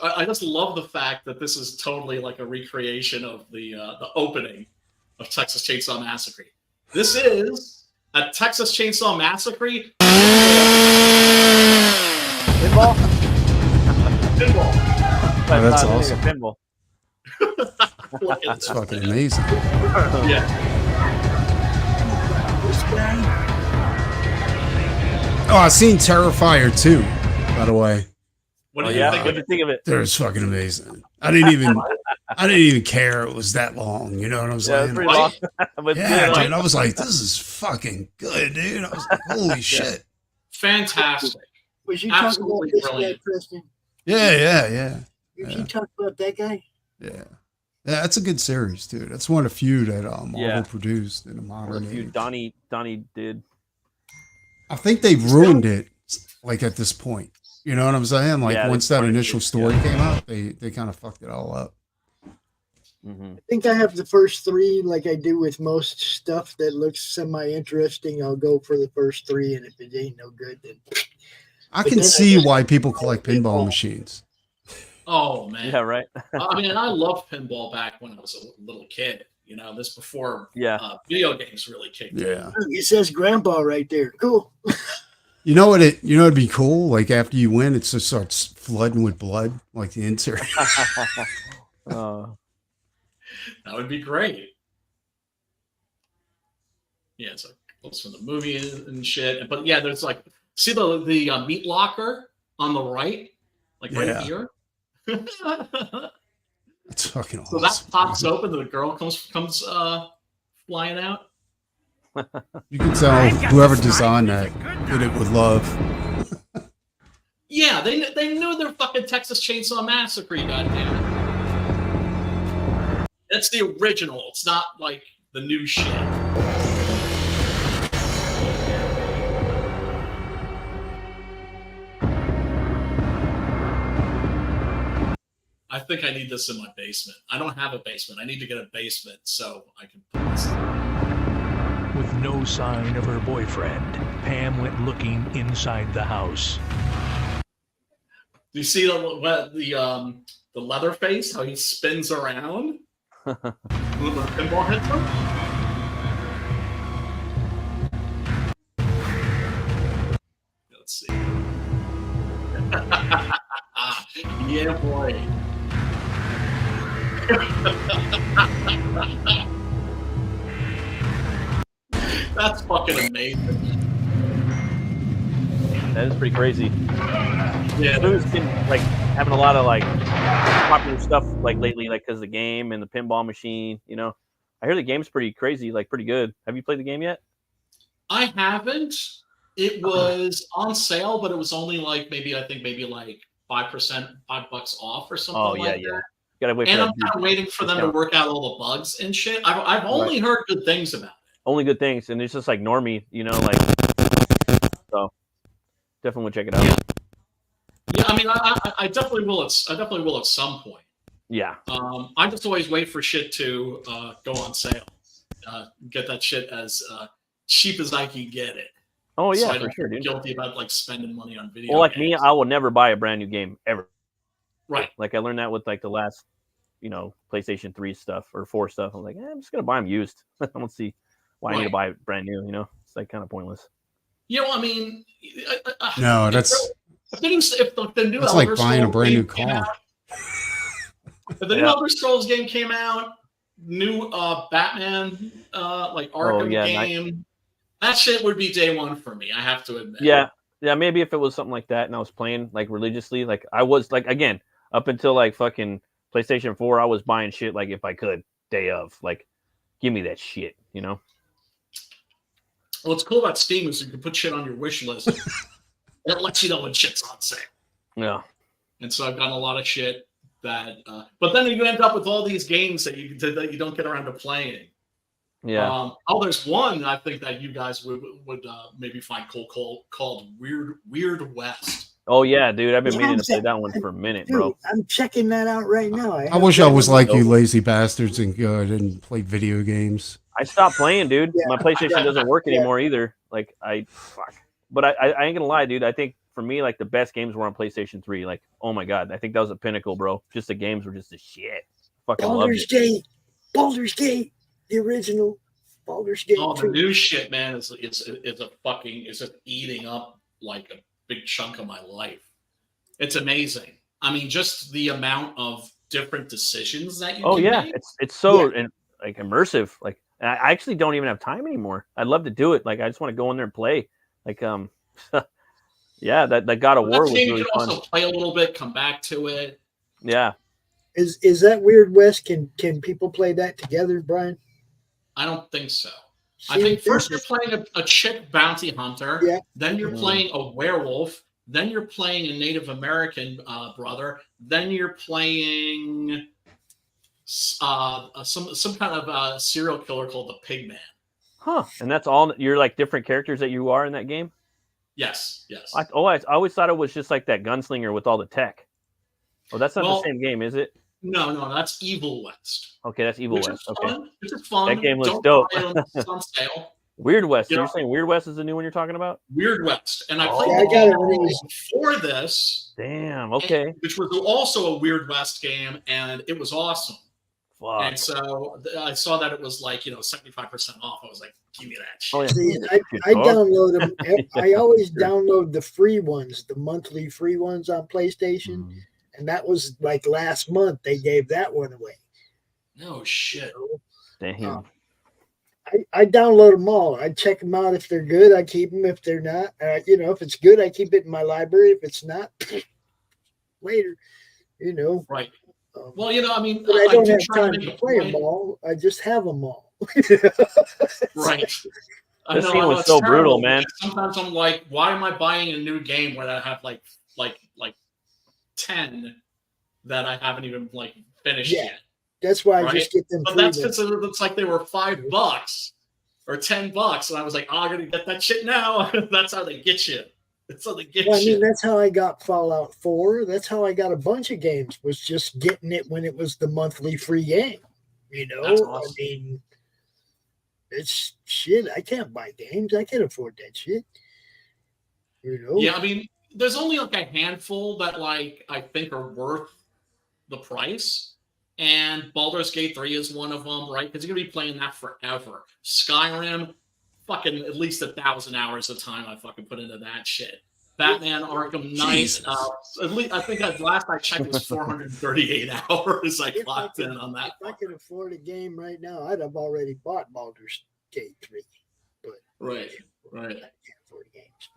I just love the fact that this is totally like a recreation of the opening of Texas Chainsaw Massacre. This is a Texas Chainsaw Massacre. Pinball. Oh, that's awesome. Pinball. That's fucking amazing. Yeah. Oh, I've seen Terrifier 2, by the way. What do you think of it? It was fucking amazing. I didn't even care it was that long. You know what I'm saying? Pretty long. Dude, I was like, this is fucking good, dude. I was like, holy shit. Fantastic. Was you talking about this guy, Preston? Yeah. Was you talking about that guy? Yeah, that's a good series, dude. That's one of the few that Marvel produced in the modern age. Donnie did. I think they've ruined it, like at this point. You know what I'm saying? Like once that initial story came out, they kind of fucked it all up. Mm-hmm. I think I have the first three, like I do with most stuff that looks semi-interesting. I'll go for the first three, and if it ain't no good, then I can see why people collect pinball machines. Oh man, yeah, right. I mean, I loved pinball back when I was a little kid. You know, this before video games really kicked in. Yeah, it says Grandpa right there. Cool. You know what? It'd be cool. Like after you win, it just starts flooding with blood, like the insert. That would be great. Yeah, it's like close from the movie and shit. But yeah, there's like see the meat locker on the right, like right Yeah. here. That's fucking So awesome. that pops open, and the girl comes flying out. You can tell whoever designed that it would love. Yeah, they knew their fucking Texas Chainsaw Massacre. Goddamn it! That's the original. It's not like the new shit. I think I need this in my basement. I don't have a basement. I need to get a basement so I can put this in. With no sign of her boyfriend, Pam went looking inside the house. Do you see the Leatherface? How he spins around? With the pinball hits him? Let's see. Yeah, boy. That's fucking amazing. That is pretty crazy. Yeah, Blue's been like having a lot of like popular stuff like lately, like because the game and the pinball machine. You know, I hear the game's pretty crazy, like pretty good. Have you played the game yet? I haven't. It was on sale, but it was only like maybe like 5%, $5 off or something like that. Gotta wait. And I'm kind of waiting for them to work out all the bugs and shit. I've only heard good things about it. Only good things, and it's just like normie, you know, like so. Definitely would check it out. Yeah, I mean, I definitely will. I definitely will at some point. Yeah. I just always wait for shit to go on sale. Get that shit as cheap as I can get it. Oh yeah, so I for don't sure, feel dude. guilty about like spending money on video. Well, like games. me, I will never buy a brand new game ever. Right. Like I learned that with like the last, PlayStation 3 stuff or 4 stuff. I'm like, I'm just gonna buy them used. I don't see why I need to buy it brand new. You know, it's like kind of pointless. You know, I mean, No, that's if the new that's Elder like buying a Scrolls brand new game came car. out, if the new Elder Scrolls game came out, new Batman like Arkham game, that shit would be day one for me. I have to admit. Yeah, maybe if it was something like that and I was playing like religiously, like I was like again up until like fucking PlayStation 4, I was buying shit like if I could day of like, give me that shit, you know. What's cool about Steam is you can put shit on your wish list. It lets you know when shit's on sale. Yeah. And so I've gotten a lot of shit that, but then you end up with all these games that you don't get around to playing. Yeah. There's one I think that you guys would maybe find cool called Weird West. Oh yeah, dude. I've been meaning to play that one for a minute, bro. I'm checking that out right now. I wish I was like you lazy bastards and didn't play video games. I stopped playing, dude. My PlayStation doesn't work anymore either. Like fuck. But I ain't gonna lie, dude. I think for me, like the best games were on PlayStation 3. Like, oh my god, I think that was a pinnacle, bro. Just the games were just the shit. Fucking Baldur's Gate, the original Baldur's Gate. Oh, the new shit, man, is just eating up like a big chunk of my life. It's amazing. I mean, just the amount of different decisions that you. Oh can yeah, make. it's so like immersive. Like I actually don't even have time anymore. I'd love to do it. Like I just want to go in there and play. Like yeah, that God of War was really fun. Also play a little bit, come back to it. Yeah. Is that Weird West? Can people play that together, Brian? I don't think so. I think first you're playing a chick bounty hunter. Yeah. Then you're playing a werewolf. Then you're playing a Native American brother. Then you're playing some kind of serial killer called the Pigman. Huh. And that's all. You're like different characters that you are in that game. Yes. I always thought it was just like that gunslinger with all the tech. Oh, that's not the same game, is it? No, that's Evil West. Okay, that's Evil West. Okay, which is fun. That game looks dope. It's on sale. Weird West. You're saying Weird West is the new one you're talking about? Weird West, and I played before this. Damn. Okay. Which was also a Weird West game, and it was awesome. Fuck. And so I saw that it was like 75% off. I was like, give me that shit. Oh, yeah. See, I download them. I always download the free ones, the monthly free ones on PlayStation. Mm-hmm. And that was like last month they gave that one away. No shit. Damn. I download them all. I check them out. If they're good, I keep them. If they're not, if it's good, I keep it in my library. If it's not, later, Right. Um, Well, I mean, but I don't do have try time make to a play point. them all. I just have them all. Right. This scene was it's so terrible, brutal, man. because sometimes I'm like, why am I buying a new game when I have like 10 that I haven't even finished Yeah. yet? That's why I Right? just get them. But that's because it's like they were $5 or $10, and I was like, oh, I'm gonna get that shit now. That's how they get you. That's how they get Well, I you. mean, that's how I got Fallout 4. That's how I got a bunch of games, was just getting it when it was the monthly free game. That's awesome. I mean, it's shit. I can't buy games. I can't afford that shit. Yeah, I mean, there's only like a handful that I think are worth the price. And Baldur's Gate 3 is one of them, right? Because you're going to be playing that forever. Skyrim, fucking at least 1,000 hours of time I fucking put into that shit. Batman Arkham Knight, at least I think last I checked was 438 hours I clocked in on that. If I could afford a game right now, I'd have already bought Baldur's Gate 3. But Right. I can't afford games.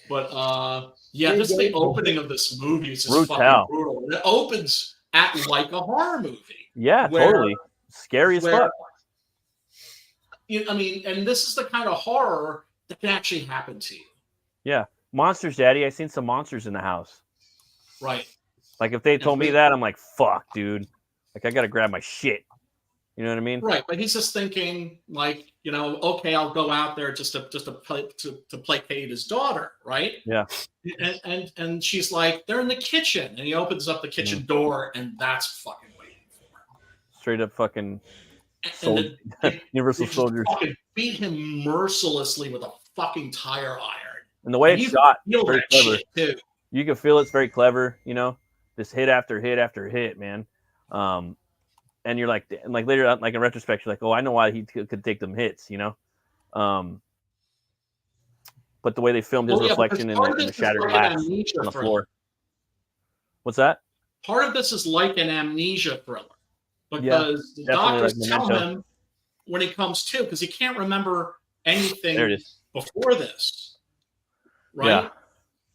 But yeah, just the opening of this movie is just Brutal. fucking brutal. It opens at like a horror movie. Yeah, totally. Scary as fuck. I mean, and this is the kind of horror that can actually happen to you. Yeah. Monsters, Daddy. I seen some monsters in the house. Right. Like if they told me that, I'm like, fuck, dude. Like I gotta grab my shit. You know what I mean? Right. But he's just thinking, okay, I'll go out there just to placate his daughter, right? Yeah. And she's like, they're in the kitchen, and he opens up the kitchen door, and that's fucking waiting for him. Straight up fucking Universal they Soldiers. Fucking beat him mercilessly with a fucking tire iron. And the way it's shot, very clever. Too. You can feel it's very clever, this hit after hit after hit, man. And you're like later, like in retrospect, you're like, oh, I know why he could take them hits, But the way they filmed his reflection in the shattered glass on the floor. What's that? Part of this is like an amnesia thriller, because the doctors tell him when he comes to, because he can't remember anything before this, right? Yeah.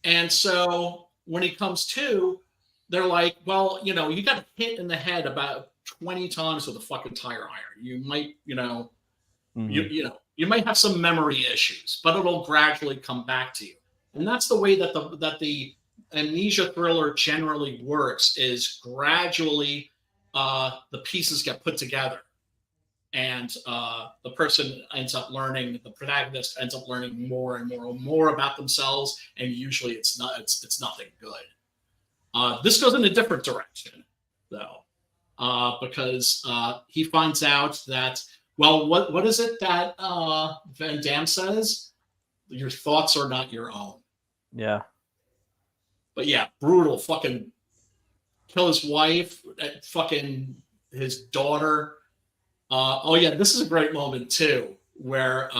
And so when he comes to, they're like, well, you got hit in the head about 20 times with a fucking tire iron. You might, you might have some memory issues, but it'll gradually come back to you. And that's the way that the amnesia thriller generally works, is gradually the pieces get put together, and the person ends up learning, the protagonist ends up learning more and more about themselves, and usually it's nothing good. This goes in a different direction, though. Because he finds out that, well, what is it that Van Damme says? Your thoughts are not your own. Yeah. But yeah, brutal. Fucking kill his wife, fucking his daughter. Oh yeah, this is a great moment too, where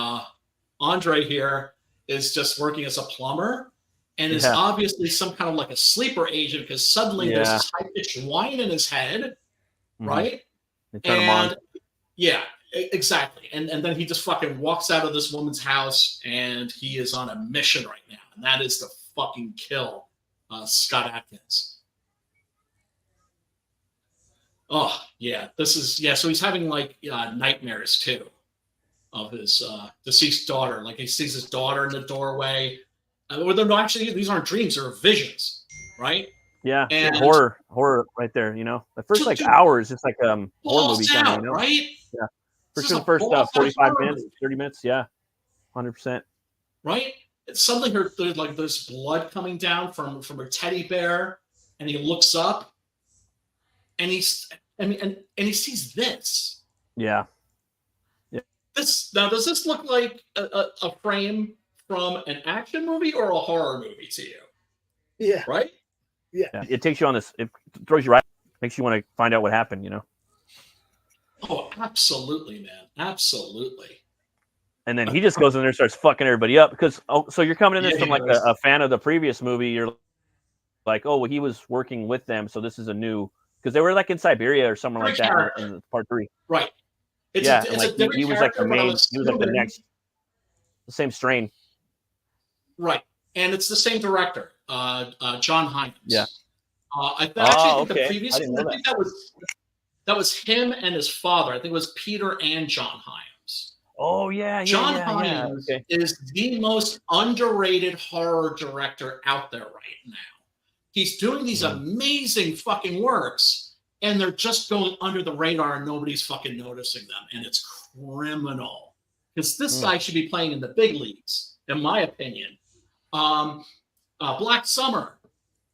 Andre here is just working as a plumber, and is obviously some kind of like a sleeper agent, because suddenly there's this high-pitched whine in his head. Right? They turn him on. Yeah, exactly. And then he just fucking walks out of this woman's house, and he is on a mission right now. And that is to fucking kill Scott Adkins. Oh, yeah. So he's having nightmares too of his deceased daughter. Like he sees his daughter in the doorway. Actually, these aren't dreams, they're visions, right? Yeah, and horror right there. The first hour is just like horror movie kind of, right? Yeah, for sure. The first 45 minutes, 30 minutes, 100%. Right? It's suddenly there's blood coming down from her teddy bear, and he looks up, and he sees this. Yeah. Does this look like a frame from an action movie or a horror movie to you? Yeah. Right? Yeah, it takes you on this. It throws you right. Makes you want to find out what happened. Oh, absolutely, man, absolutely. And then he just goes in there and starts fucking everybody up, because so you're coming in this from a fan of the previous movie. You're like, oh, well, he was working with them, so this is a new, because they were like in Siberia or somewhere like that in part 3. Right. It's yeah, a, and, it's a like different he was like the character, but I main. was He was like the assuming- the same strain. Right, and it's the same director, John Hyams. Yeah. I actually think okay. the previous I didn't know one, I think that was him and his father. I think it was Peter and John Hyams. Oh yeah, John yeah. Hyams Okay. is the most underrated horror director out there right now. He's doing these amazing fucking works, and they're just going under the radar, and nobody's fucking noticing them, and it's criminal. Because this guy should be playing in the big leagues, in my opinion. Black Summer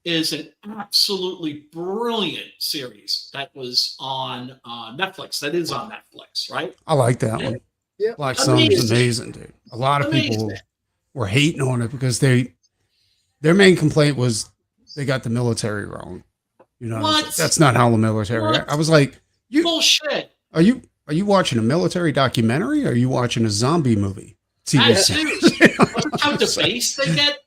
is an absolutely brilliant series that was on Netflix. That is on Netflix, right? I like that one. Yeah. Black Summer's Amazing. amazing, dude. A lot of people Amazing. were hating on it because their main complaint was they got the military wrong. You know, What? that's not how the military. What? I was like, Bullshit. are you watching a military documentary or are you watching a zombie movie? TV That's series? how debased they get.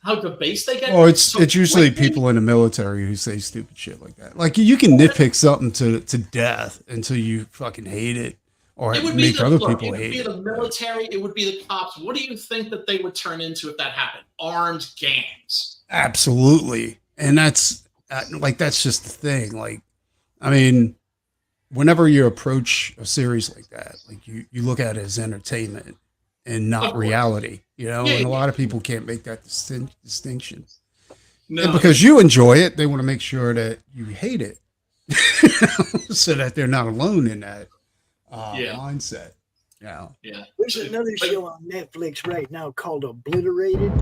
How debased they get. Oh, it's So usually quickly. people in the military who say stupid shit like that. Like you can nitpick something to death until you fucking hate it or It would be make the, other look, people it would hate be it. the military. It would be the cops. What do you think that they would turn into if that happened? Armed gangs. Absolutely. And that's just the thing. Like, I mean, whenever you approach a series like that, like you look at it as entertainment and Of not course. reality, you know, Yeah, and a yeah. lot of people can't make that distinction. No, And because you enjoy it, they want to make sure that you hate it so that they're not alone in that Yeah. mindset. Yeah. yeah. There's another But- show on Netflix right now called Obliterated.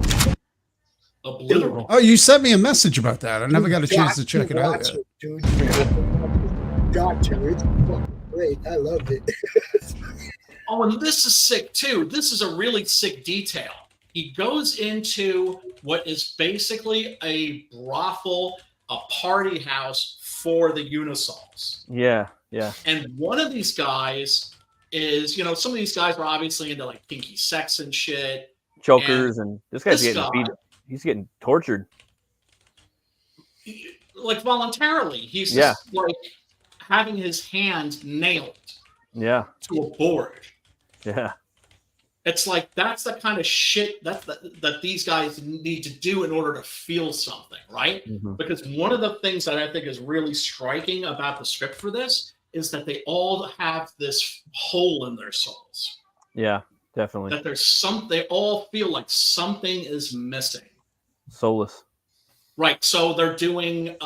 Obliterated. Oh, you sent me a message about that. I never got a chance to check it out watch yet. it, dude. Got to. It's fucking great. I loved it. Oh, and this is sick too. This is a really sick detail. He goes into what is basically a brothel, a party house for the Unisols. Yeah, yeah. And one of these guys is, you know, some of these guys are obviously into like kinky sex and shit. Chokers and this guy's this getting guy- beat. He's getting tortured. Like voluntarily. He's Yeah. just like having his hand nailed Yeah, to a board. yeah. It's like that's the kind of shit that these guys need to do in order to feel something, right? Mhm. Because one of the things that I think is really striking about the script for this is that they all have this hole in their souls. Yeah, definitely. That they all feel like something is missing. Soulless. Right. So they're doing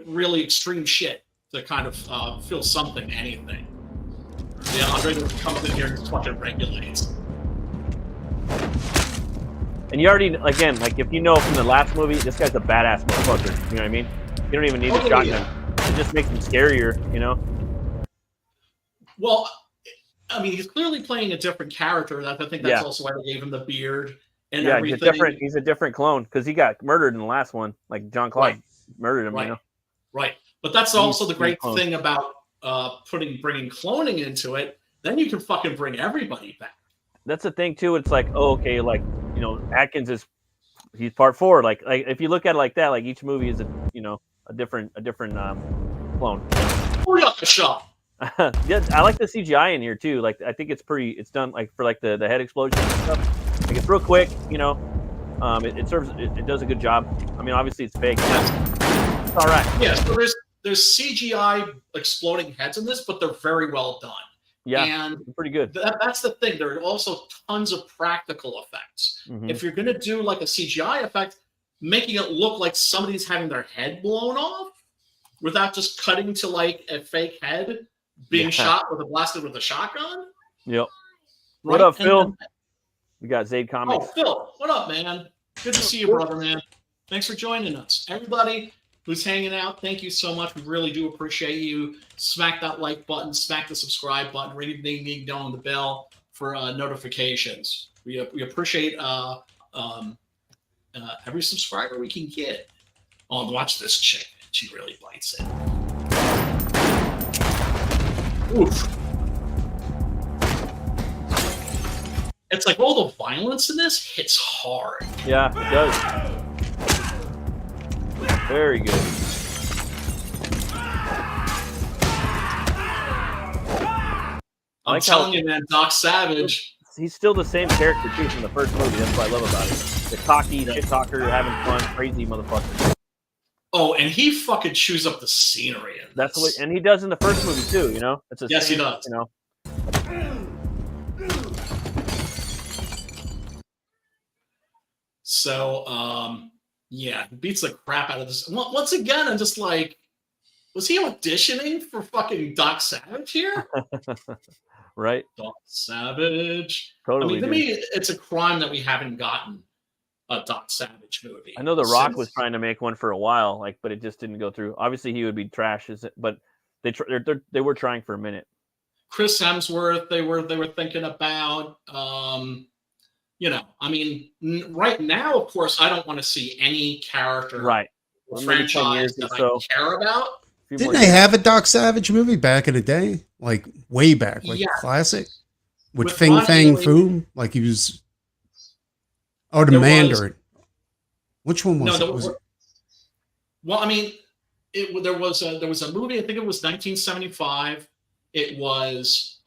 really extreme shit to kind of feel something, anything. Yeah, Andre comes in here and just fucking regulates. And you already, again, like if you know from the last movie, this guy's a badass motherfucker. You know what I mean? You don't even need the shotgun. It just makes him scarier, you know? Well, I mean, he's clearly playing a different character. I think that's Yeah. also why they gave him the beard and Yeah, everything. he's a different clone because he got murdered in the last one. Like John Claude Right. murdered him, Right. you know? Right. But that's He's- also the great he's cloned. thing about bringing cloning into it. Then you can fucking bring everybody back. That's the thing too. It's like, oh, okay, like, you know, Atkins he's part 4. Like if you look at it like that, like each movie is a different clone. Booyah, shot. Yeah, I like the CGI in here too. Like I think it's done like for like the head explosion and stuff. Like it's real quick, you know. It does a good job. I mean, obviously it's fake. It's all right. Yeah, so there's CGI exploding heads in this, but they're very well done. Yeah, And pretty good. that's the thing. There are also tons of practical effects. Mhm. If you're going to do like a CGI effect, making it look like somebody's having their head blown off without just cutting to like a fake head being Yeah. shot blasted with a shotgun. Yep. Right? What up, And Phil? then- We got Zaid Oh, Comics. Phil, what up, man? Good to see you, brother, man. Thanks for joining us. Everybody who's hanging out, thank you so much. We really do appreciate you. Smack that like button, smack the subscribe button, ring ding ding dong the bell for notifications. We appreciate every subscriber we can get. Oh, watch this chick. She really bites it. Oof. It's like all the violence in this hits hard. Yeah, it does. Very good. I'm telling you, man, Doc Savage. He's still the same character too from the first movie. That's what I love about it. The cocky shit talker, having fun, crazy motherfucker. Oh, and he fucking chews up the scenery. That's what, and he does in the first movie too. You know, it's yes, he does. You know. So, yeah, he beats the crap out of this. Once again, I'm just like, was he auditioning for fucking Doc Savage here? Right. Doc Savage. Totally. I mean, to me, it's a crime that we haven't gotten a Doc Savage movie. I know The Rock was trying to make one for a while, but it just didn't go through. Obviously, he would be trash, but they were trying for a minute. Chris Hemsworth, they were thinking about. I mean, right now, of course, I don't want to see any character or franchise that I care about. Didn't they have a Doc Savage movie back in the day? Like way back, like classic? With Fing Fang Foom? Like he was... Oh, the Mandarin. Which one was it? Well, I mean, there was a movie, I think it was 1975. It was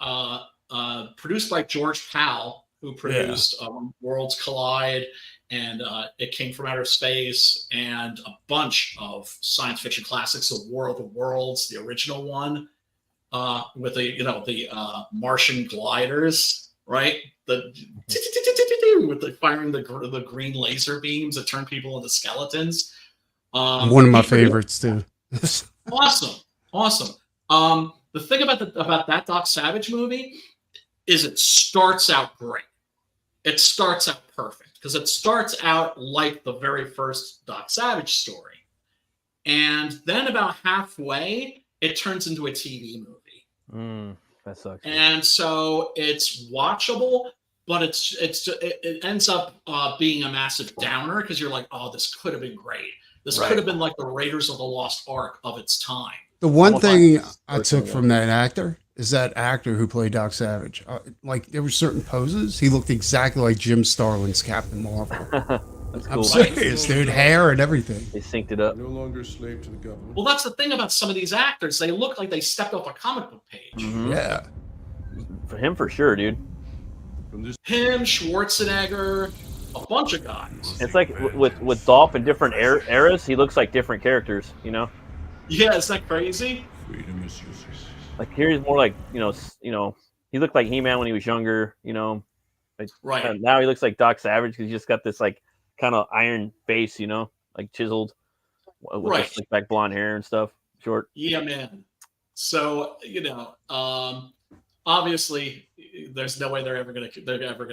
produced by George Powell, who produced Worlds Collide and It Came from Outer Space and a bunch of science fiction classics, the War of the Worlds, the original one, with the Martian gliders, right? With the firing the green laser beams that turn people into skeletons. One of my favorites too. Awesome. The thing about that Doc Savage movie is it starts out great. It starts out perfect because it starts out like the very first Doc Savage story. And then about halfway, it turns into a TV movie. That sucks. And so it's watchable, but it ends up being a massive downer because you're like, oh, this could have been great. This could have been like the Raiders of the Lost Ark of its time. The one thing I took from that actor is that actor who played Doc Savage. Like there were certain poses. He looked exactly like Jim Starlin's Captain Marvel. That's cool. I'm serious, dude. Hair and everything. They synced it up. No longer a slave to the government. Well, that's the thing about some of these actors. They look like they stepped off a comic book page. Mm-hmm. Yeah. For him, for sure, dude. Him, Schwarzenegger, a bunch of guys. It's like with Dolph in different eras, he looks like different characters, you know? Yeah, is that crazy? Freedom is useless. Like here he's more like, you know, he looked like He-Man when he was younger, you know? Like, right. Now he looks like Doc Savage because he's just got this like kind of iron face, you know, like chiseled with this slick back blonde hair and stuff, short. Yeah, man. So, obviously there's no way they're ever gonna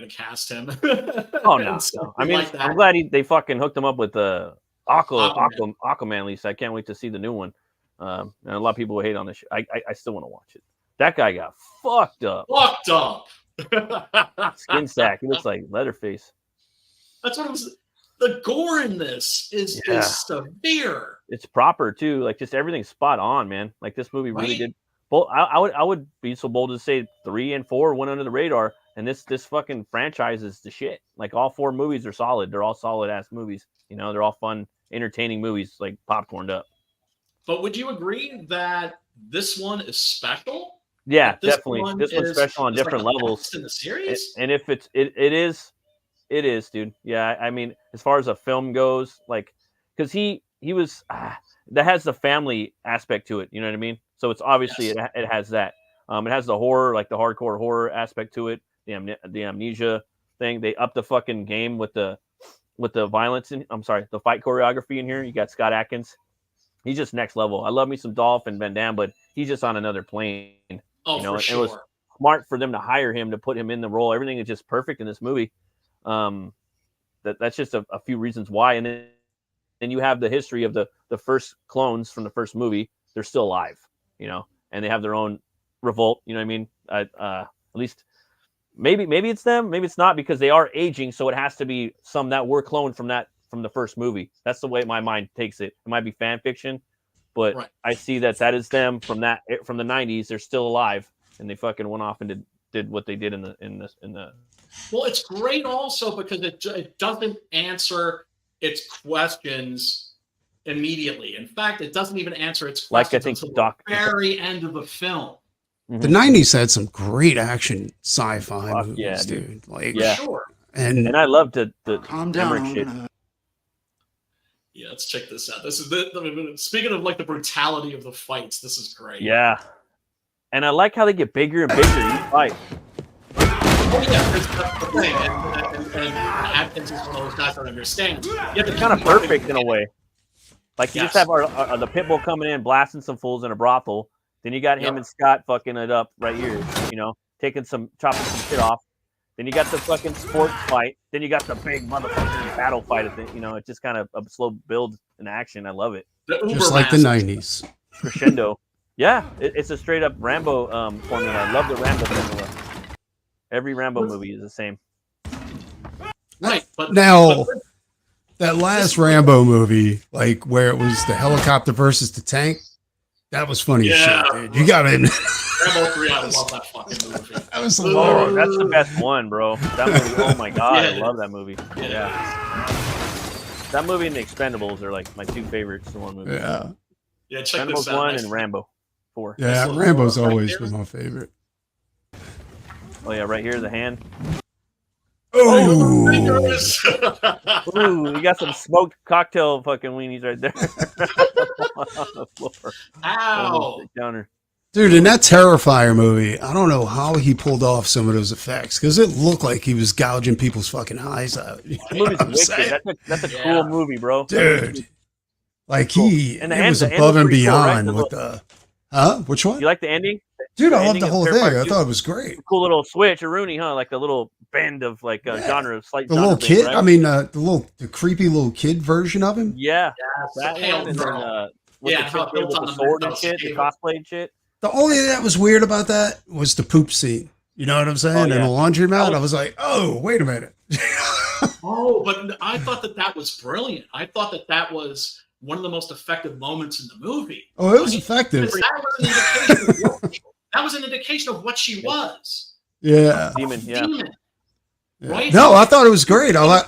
cast him. Oh no. I mean, like I'm glad they fucking hooked him up with the Aquaman. At least I can't wait to see the new one. And a lot of people will hate on this shit. I still want to watch it. That guy got fucked up. Skin sack. He looks like Leatherface. That's what it was. The gore in this is severe. It's proper too. Like just everything's spot on, man. Like this movie really did. Well, I would be so bold to say 3 and 4 went under the radar, and this fucking franchise is the shit. Like all 4 movies are solid. They're all solid ass movies. You know, they're all fun, entertaining movies, like popcorned up. But would you agree that this one is special? Yeah, definitely. This one's special on different levels in the series. And if it is, dude. Yeah, I mean, as far as a film goes, like, because he was that has the family aspect to it. You know what I mean? So it's obviously it has that. It has the horror, like the hardcore horror aspect to it. The amnesia thing. They up the fucking game with the violence. The fight choreography in here. You got Scott Adkins. He's just next level. I love me some Dolph and Van Damme, but he's just on another plane. Oh, you know, for sure. It was smart for them to hire him to put him in the role. Everything is just perfect in this movie. That's just a few reasons why. And then you have the history of the first clones from the first movie. They're still alive, you know, and they have their own revolt. You know what I mean? At least maybe it's them, maybe it's not, because they are aging. So it has to be some that were cloned from the first movie. That's the way my mind takes it. It might be fan fiction, but I see that is them from the 90s. They're still alive, and they fucking went off and did what they did in the. Well, it's great also because it doesn't answer its questions immediately. In fact, it doesn't even answer its questions until the very end of the film. The 90s had some great action sci-fi Fuck movies, yeah, dude. Like, Yeah. Sure. and I love the Calm down. Emmerich I'm shit. gonna- Yeah, let's check this out. This is speaking of like the brutality of the fights. This is great. Yeah. And I like how they get bigger and bigger each fight. Oh, yeah, that's the thing. And Atkins is one of those guys that understands. Yeah, It's kind of perfect in a way. Like you just have the pit bull coming in, blasting some fools in a brothel. Then you got him and Scott fucking it up right here. You know, chopping some shit off. Then you got the fucking sports fight. Then you got the big motherfucking battle fight. You know, it's just kind of a slow build in action. I love it. just like the 90s. Crescendo. Yeah, it's a straight up Rambo formula. I love the Rambo formula. Every Rambo movie is the same. Right, but Now, that last Rambo movie, like where it was the helicopter versus the tank, that was funny as shit, dude. You got him. Rambo 3, I love that fucking movie. That was Oh, that's the best one, bro. That movie. Oh my god, Yeah. I love that movie. Yeah. That movie and The Expendables are like my two favorites in one movie. Yeah. Yeah, check Expendables this out. 1 Nice. and Rambo 4. Yeah, This Rambo's right always there. been my favorite. Oh yeah, right here, the hand. Oh, Fingers. Ooh, you got some smoked cocktail fucking weenies right there. On the floor. Ow. Counter. dude, in that Terrifier movie, I don't know how he pulled off some of those effects because it looked like he was gouging people's fucking eyes out. You That know movie's what I'm wicked. saying? That's a Yeah. cool movie, bro. Dude, like Cool. he, And the it was end above was and pretty cool, right? beyond The with the, Which one? You like the ending? Dude, I love ending the of whole thing. Terrifier I 2? thought it was great. Cool little switch, a Rooney, huh? Like a little bend of like a genre, slight The genre little bend, kid, right? I mean, the creepy little kid version of him. Yeah, Yes, that the pale one, and then girl. with Yeah, the how chick it builds with on the the sword and mythos shit, the table. cosplay and shit. The only thing that was weird about that was the poop scene. You know what I'm saying? Oh, In yeah. the laundromat, That I was like, oh, wait a minute. Oh, but I thought that was brilliant. I thought that was one of the most effective moments in the movie. Oh, it was effective. Because that was an indication of what she was. Yeah. Demon, yeah. Demon. Right? No, I thought it was great. I like,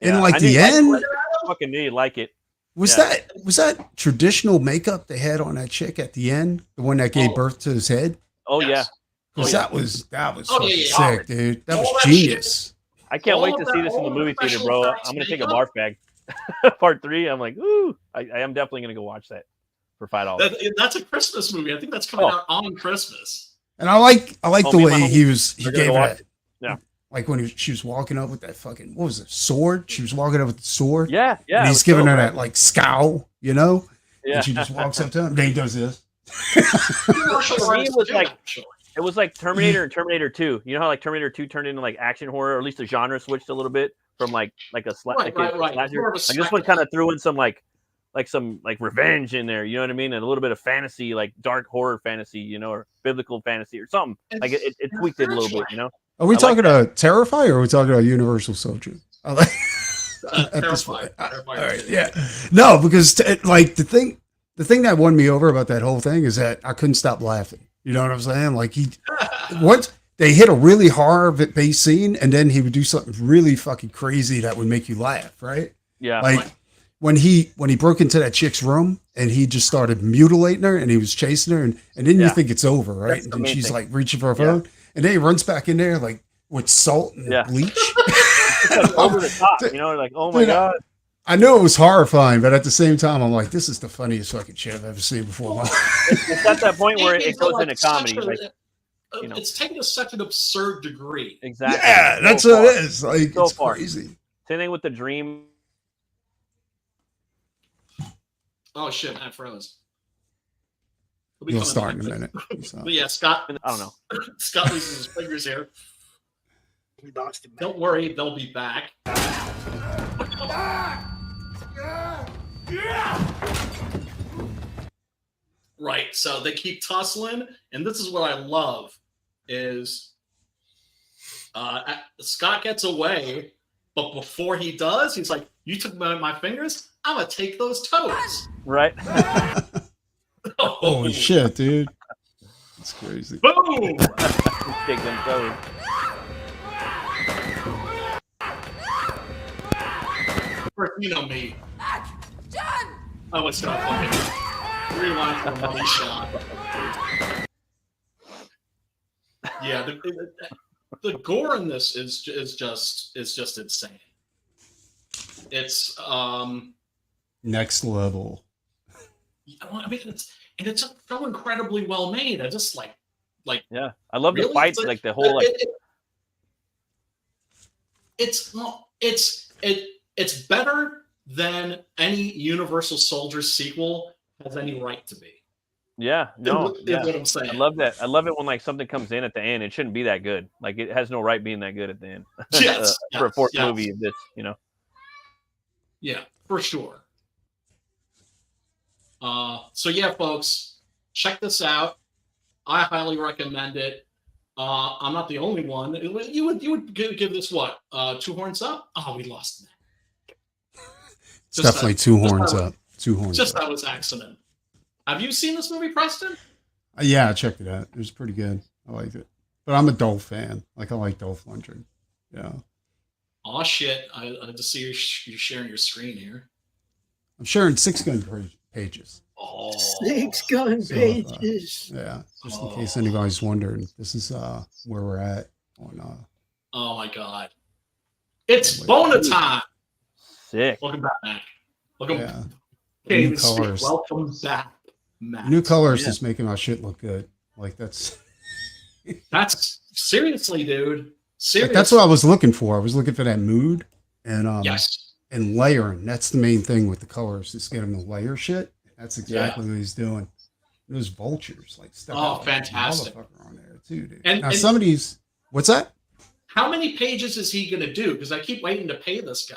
in Yeah, like I the knew- end, I fucking knew you like it. was Yeah. that traditional makeup they had on that chick at the end, the one that gave Oh. birth to his head? Oh Yes. yeah, Because yeah. that was Oh, fucking yeah. sick, dude. That All was that genius. I can't All wait of to that- see this in all the of movie the theater, special bro. effects I'm gonna take a makeup. barf bag. Part 3. I'm like, ooh, I am definitely gonna go watch that for $5. That's a Christmas movie. I think that's coming Oh. out on Christmas. And I like Oh, the me and way my he They're gonna gave go her watch that. it. Yeah. Like when she was walking up with that fucking, what was it, sword? She was walking up with the sword. Yeah, yeah. And it he's was giving dope, her right? that like scowl, you know? Yeah. And she just walks up to him. Then he does this. Commercial For me, rights it was too, like- actually. It was like Terminator and Terminator 2. You know how like Terminator 2 turned into like action horror, or at least the genre switched a little bit from like a Right, like a right. slasher. More of a Like this one spectacle. kind of threw in some some revenge in there. You know what I mean? And a little bit of fantasy, like dark horror fantasy, you know, or biblical fantasy or something. Like it tweaked it a little bit, you know. Are we I like talking about Terrifier or are we talking about Universal Soldier? I like at this Terrified. point. Terrified. All right, yeah. No, because like the thing that won me over about that whole thing is that I couldn't stop laughing. You know what I'm saying? Like once they hit a really horror-based scene, and then he would do something really fucking crazy that would make you laugh, right? Yeah. Like when he broke into that chick's room and he just started mutilating her and he was chasing her, and then you Yeah. think it's over, right? That's And the then main she's thing. like reaching for her phone, and then he runs back in there like with salt and Yeah. bleach. It's like over the top, you know, like oh my Dude, god. I know it was horrifying, but at the same time, I'm like, this is the funniest fucking shit I've ever seen before. It's at that point where it Taking goes to, into such comedy. a- Like you know. It's taken to such an absurd degree. exactly. Yeah, So that's far. what it is. Like, So it's far. crazy. Same thing with the dream. Oh shit, I froze. He'll be You'll coming start in a back. minute. So. But yeah, Scott. I don't know. Scott loses his fingers here. We lost him. Don't worry, they'll be back. Right, so they keep tussling, and this is what I love is Scott gets away, but before he does, he's like, "You took my fingers. I'm gonna take those toes." Right. Holy shit, dude. It's crazy. Boom! Take them toes. First, you know me. Oh, it's not fucking rewind for a money shot. Yeah, the gore in this is just insane. It's Next level. I mean, it's just so incredibly well made. I just like Yeah, I love the really? fights, It's like the whole like. It's better than any Universal Soldier sequel has any right to be. Yeah, no, Is yeah. what I'm saying. I love that. I love it when like something comes in at the end. It shouldn't be that good. Like it has no right being that good at the end. Yes, for a fourth yes. movie of this, you know. Yeah, for sure. So yeah, folks, check this out. I highly recommend it. I'm not the only one. You would give this what? 2 horns up? Oh, we lost that. It's definitely 2 horns up. 2 horns Just up. that was accident. Have you seen this movie, Preston? Yeah, I checked it out. It was pretty good. I liked it. But I'm a Dolph fan. Like, I like Dolph Lundgren. Yeah. Oh shit! I just see you sharing your screen here. I'm sharing 6 gun pages. Oh, 6 gun So, pages. Yeah, just in case anybody's wondering, this is where we're at on. Oh my god! It's Bona time. Sick. Welcome back, Mac. Welcome. Yeah. Okay, New colors. welcome back, Mac. New colors is making my shit look good. Like that's seriously, dude. Seriously. like, that's what I was looking for. I was looking for that mood and Yes. and layering. That's the main thing with the colors. Is get him to layer shit. That's exactly what he's doing. Those vultures, like stuff. Oh, fantastic. Motherfucker on there too, dude. And now some of these. What's that? How many pages is he gonna do? Because I keep waiting to pay this guy.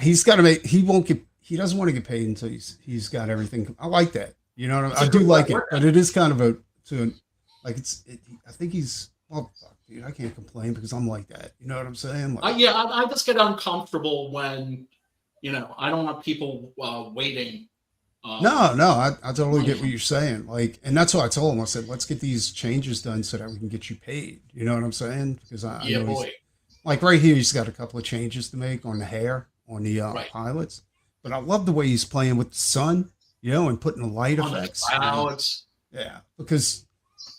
He's got to make. He won't get. He doesn't want to get paid until he's got everything. I like that. You know what I mean? I do like it, but it is kind of like I think he's. Well, fuck, dude, I can't complain because I'm like that. You know what I'm saying? Like, I just get uncomfortable when, I don't want people waiting. No, I totally get what you're saying. Like, and that's what I told him. I said, let's get these changes done so that we can get you paid. You know what I'm saying? Because I know boy. Like right here, he's got a couple of changes to make on the hair on the pilots. But I love the way he's playing with the sun, and putting the light effects. Yeah, because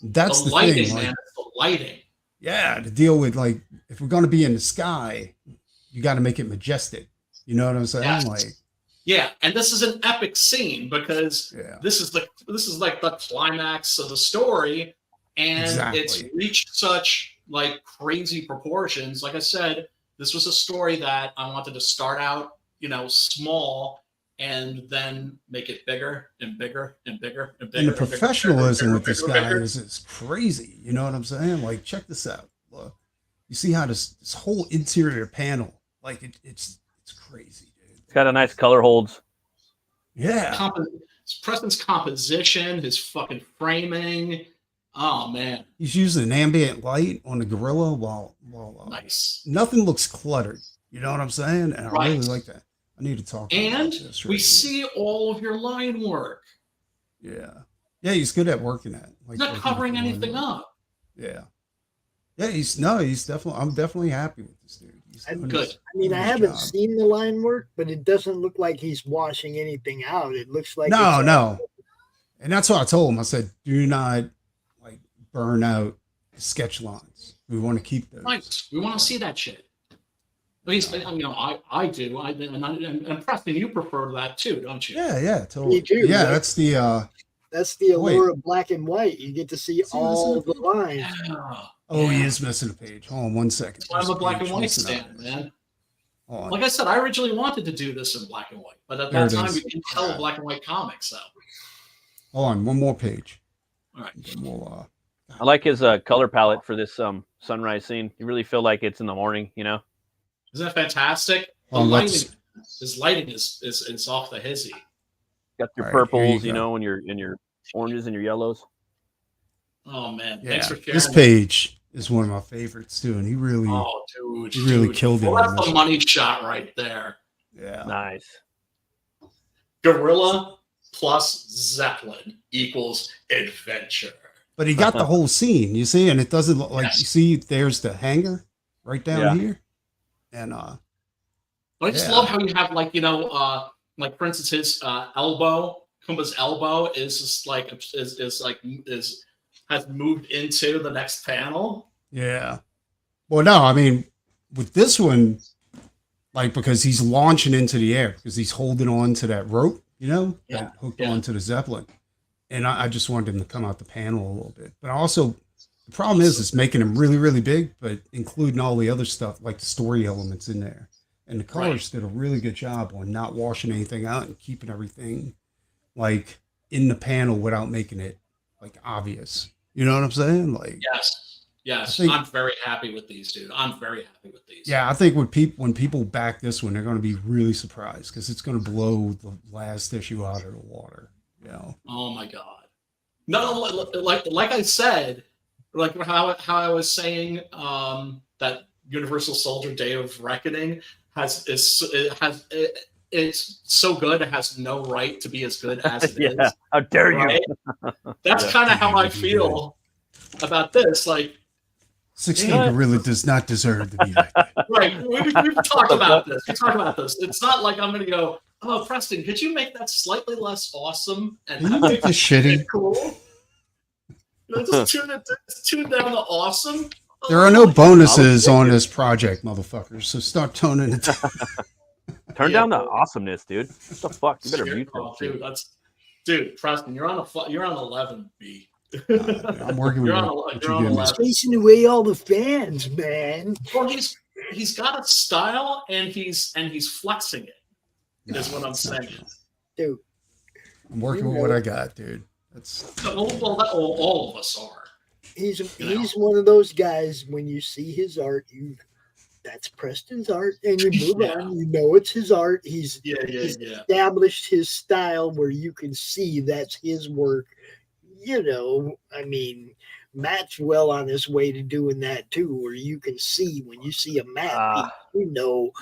that's the lighting, thing. Like, man. It's the lighting. Yeah, to deal with, like, if we're going to be in the sky, you got to make it majestic. You know what I'm saying? Yes. Like, yeah, and this is an epic scene because this is like the climax of the story, and it's reached such like crazy proportions. Like I said, this was a story that I wanted to start out, small, and then make it bigger and bigger and bigger and bigger. And the professionalism with this guy is crazy. You know what I'm saying? Like, check this out. Look, you see how this whole interior panel, like it's crazy, dude. It's got a nice color holds. Yeah. Preston's composition, his fucking framing. Oh man. He's using an ambient light on the gorilla while nice. Nothing looks cluttered. You know what I'm saying? And I really like that. I need to talk about and this we see all of your line work. Yeah. Yeah, he's good at working at. Like, not covering anything up. Yeah. Yeah, I'm definitely happy with this dude. Good. I mean, I haven't seen the line work, but it doesn't look like he's washing anything out. It looks like no. And that's what I told him. I said, do not like burn out sketch lines. We want to keep those. Right. We want to see that shit. At least, I do. And Preston, you prefer that too, don't you? Yeah, totally. Me too, yeah, right? that's the allure of black and white. You get to see all the lines. Oh, he is missing a page. Hold on 1 second. I'm a black and white stand, man. Like I said, I originally wanted to do this in black and white, but at that time we didn't tell black and white comics. So, hold on, one more page. All right. I like his color palette for this sunrise scene. You really feel like it's in the morning, Isn't that fantastic? His lighting is off the hizzy. Got your purples, and your oranges and your yellows. Oh man, yeah. Thanks for sharing. This page is one of my favorites too, and he really, killed it. Well, that's the money shot right there. Yeah, nice. Gorilla plus Zeppelin equals adventure. But he got the whole scene, you see, and it doesn't look like you see. There's the hangar right down here, and I just love how you have like for instance his elbow, Kumba's elbow is just like is has moved into the next panel. Yeah. Well, no, I mean, with this one, like, because he's launching into the air, because he's holding on to that rope, that hooked onto the Zeppelin. And I just wanted him to come out the panel a little bit. But also, the problem is it's making him really, really big, but including all the other stuff, like the story elements in there. And the colors did a really good job on not washing anything out and keeping everything, like, in the panel without making it, like, obvious. You know what I'm saying? Like, Yes, I'm very happy with these, dude. I'm very happy with these. Yeah, I think when people back this one, they're going to be really surprised because it's going to blow the last issue out of the water. Oh my god! No, like I said, like how I was saying that Universal Soldier: Day of Reckoning it's so good it has no right to be as good as it is. How dare you? That's kind of how I feel about this. Like, 16 Gorilla does not deserve to be like that. Right. We've talked about this. It's not like I'm going to go, oh, Preston, could you make that slightly less awesome? And Can you make this shitty? Cool. Just tune down the awesome. There are no bonuses on this project, motherfuckers. So start toning it down. Turn down the awesomeness, dude. What the fuck? You better mute that. Dude, Preston, you're on 11B. I'm working with you're chasing away all the fans, man. Well, he's got a style and he's flexing it. Is what I'm saying, dude. I'm working with what I got, dude. That's all of us are. He's one of those guys. When you see his art, that's Preston's art, and you move on. You know it's his art. He's established his style where you can see that's his work. I mean, Matt's well on his way to doing that too, where you can see when you see a Matt piece,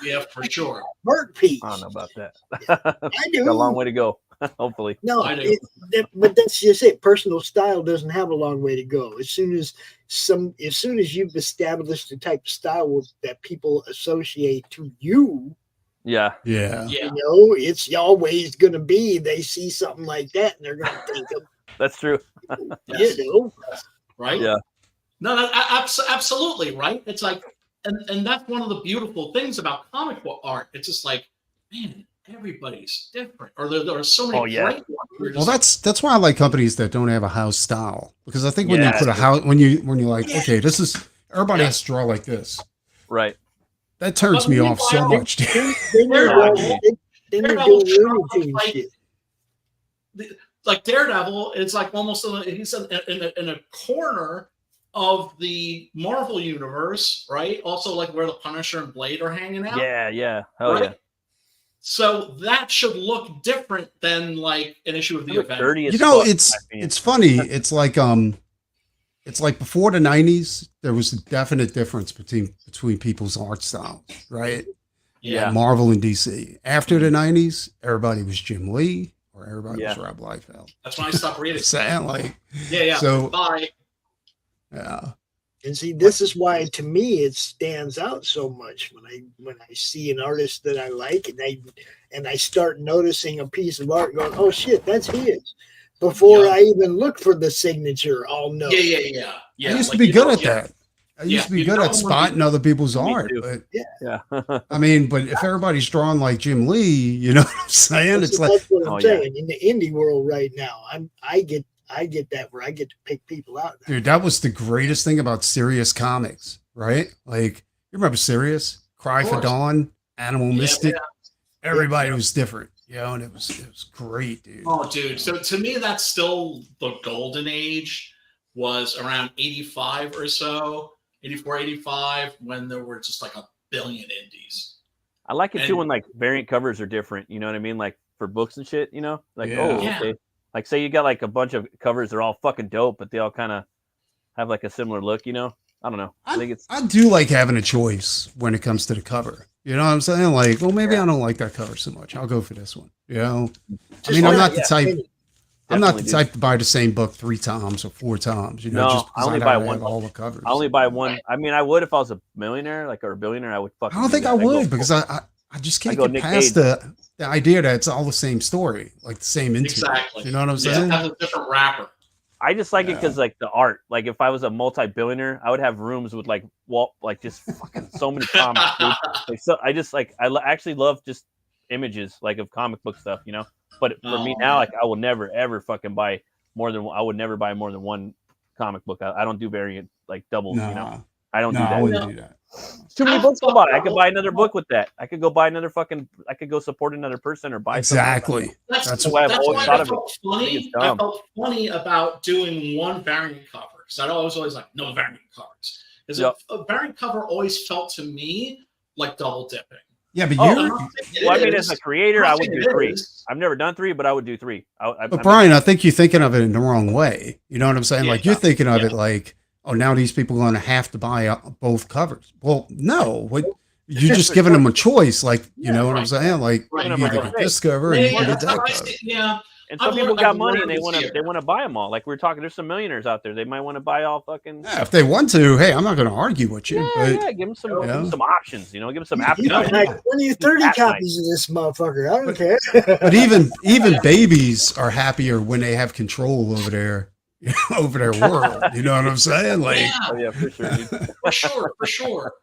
Yeah, for sure. Burke piece. I don't know about that. I do. Got a long way to go. Hopefully. No, but that's just it. Personal style doesn't have a long way to go. As soon as you've established the type of style that people associate to you. Yeah. It's always going to be, they see something like that and they're going to think of. That's true. Right? Yeah. No, absolutely, right? It's like, and that's one of the beautiful things about comic book art. It's just like, man, everybody's different. Or there are so many great ones. Well, that's why I like companies that don't have a house style. Because I think when you put a house, when you're like, okay, this is, everybody has to draw like this. Right. That turns me off so much. Like Daredevil, it's like almost he's in a corner of the Marvel universe, right? Also, like where the Punisher and Blade are hanging out. Yeah. Hell yeah. So that should look different than like an issue of the Avengers. It's funny. It's like before the 90s, there was a definite difference between people's art styles, right? Yeah. Marvel and DC. After the 90s, everybody was Jim Lee. Or everybody was Rob Liefeld. That's when I stopped reading. Saying like, So bye. Yeah. And see, this is why to me it stands out so much when I see an artist that I like and I start noticing a piece of art going, oh shit, that's his. Before I even look for the signature, I'll know. Yeah. I used to be good at that. I used to be good at spotting other people's art, but I mean, but if everybody's drawing like Jim Lee, you know what I'm saying? It's like, that's what I'm saying. In the indie world right now, I get that where I get to pick people out. Dude, that was the greatest thing about Sirius Comics, right? Like, you remember Sirius, Cry for Dawn, Animal Mystic? Everybody was different, and it was great, dude. Oh, dude. So to me, that's still the golden age. Was around 85 or so. 84, 85, when there were just like a billion indies. I like it too when like variant covers are different. You know what I mean? Like for books and shit, okay. Like say you got like a bunch of covers, they're all fucking dope, but they all kind of have like a similar look, I don't know. I do like having a choice when it comes to the cover. You know what I'm saying? Like, well, maybe I don't like that cover so much. I'll go for this one. I mean, I'm not the type. I'm not the type to buy the same book 3 times or 4 times. Just I only buy one. All the covers. I only buy one. I mean, I would if I was a millionaire, or a billionaire. I would fucking. I don't think I would because I just can't get past the idea that it's all the same story, like the same intent. Exactly. You know what I'm saying? It has a different wrapper. I just like it because like the art. Like if I was a multi-billionaire, I would have rooms with like just fucking so many comics. Dude. Like so, I just like actually love just images like of comic book stuff, you know. But for me now, like I will never ever fucking buy more than I would never buy more than one comic book. I don't do variant like doubles, you know. I don't do that. I wouldn't do that. Too many books to buy. I could buy another book with that. I could go buy another fucking. I could go support another person or buy exactly. That's why I've always thought of it. I felt funny about doing one variant cover because I was always like no variant covers. Because a variant cover always felt to me like double dipping. Yeah, but I mean, as a creator, I would do 3. I've never done 3, but I would do 3. But Brian, I think you're thinking of it in the wrong way. You know what I'm saying? Like you're thinking of it like, oh, now these people are going to have to buy both covers. Well, no, you're just giving them a choice. Like, you know what I'm saying? Like, you either get this cover or you get that cover. Yeah. And some people got money and they want to buy them all. Like we were talking, there's some millionaires out there. They might want to buy all fucking. Yeah, if they want to, hey, I'm not going to argue with you. Give them some options. You know, give them some appetite. Like 20 or 30 copies of this motherfucker. I don't care. But even babies are happier when they have control over their world. You know what I'm saying? Like, for sure, for sure,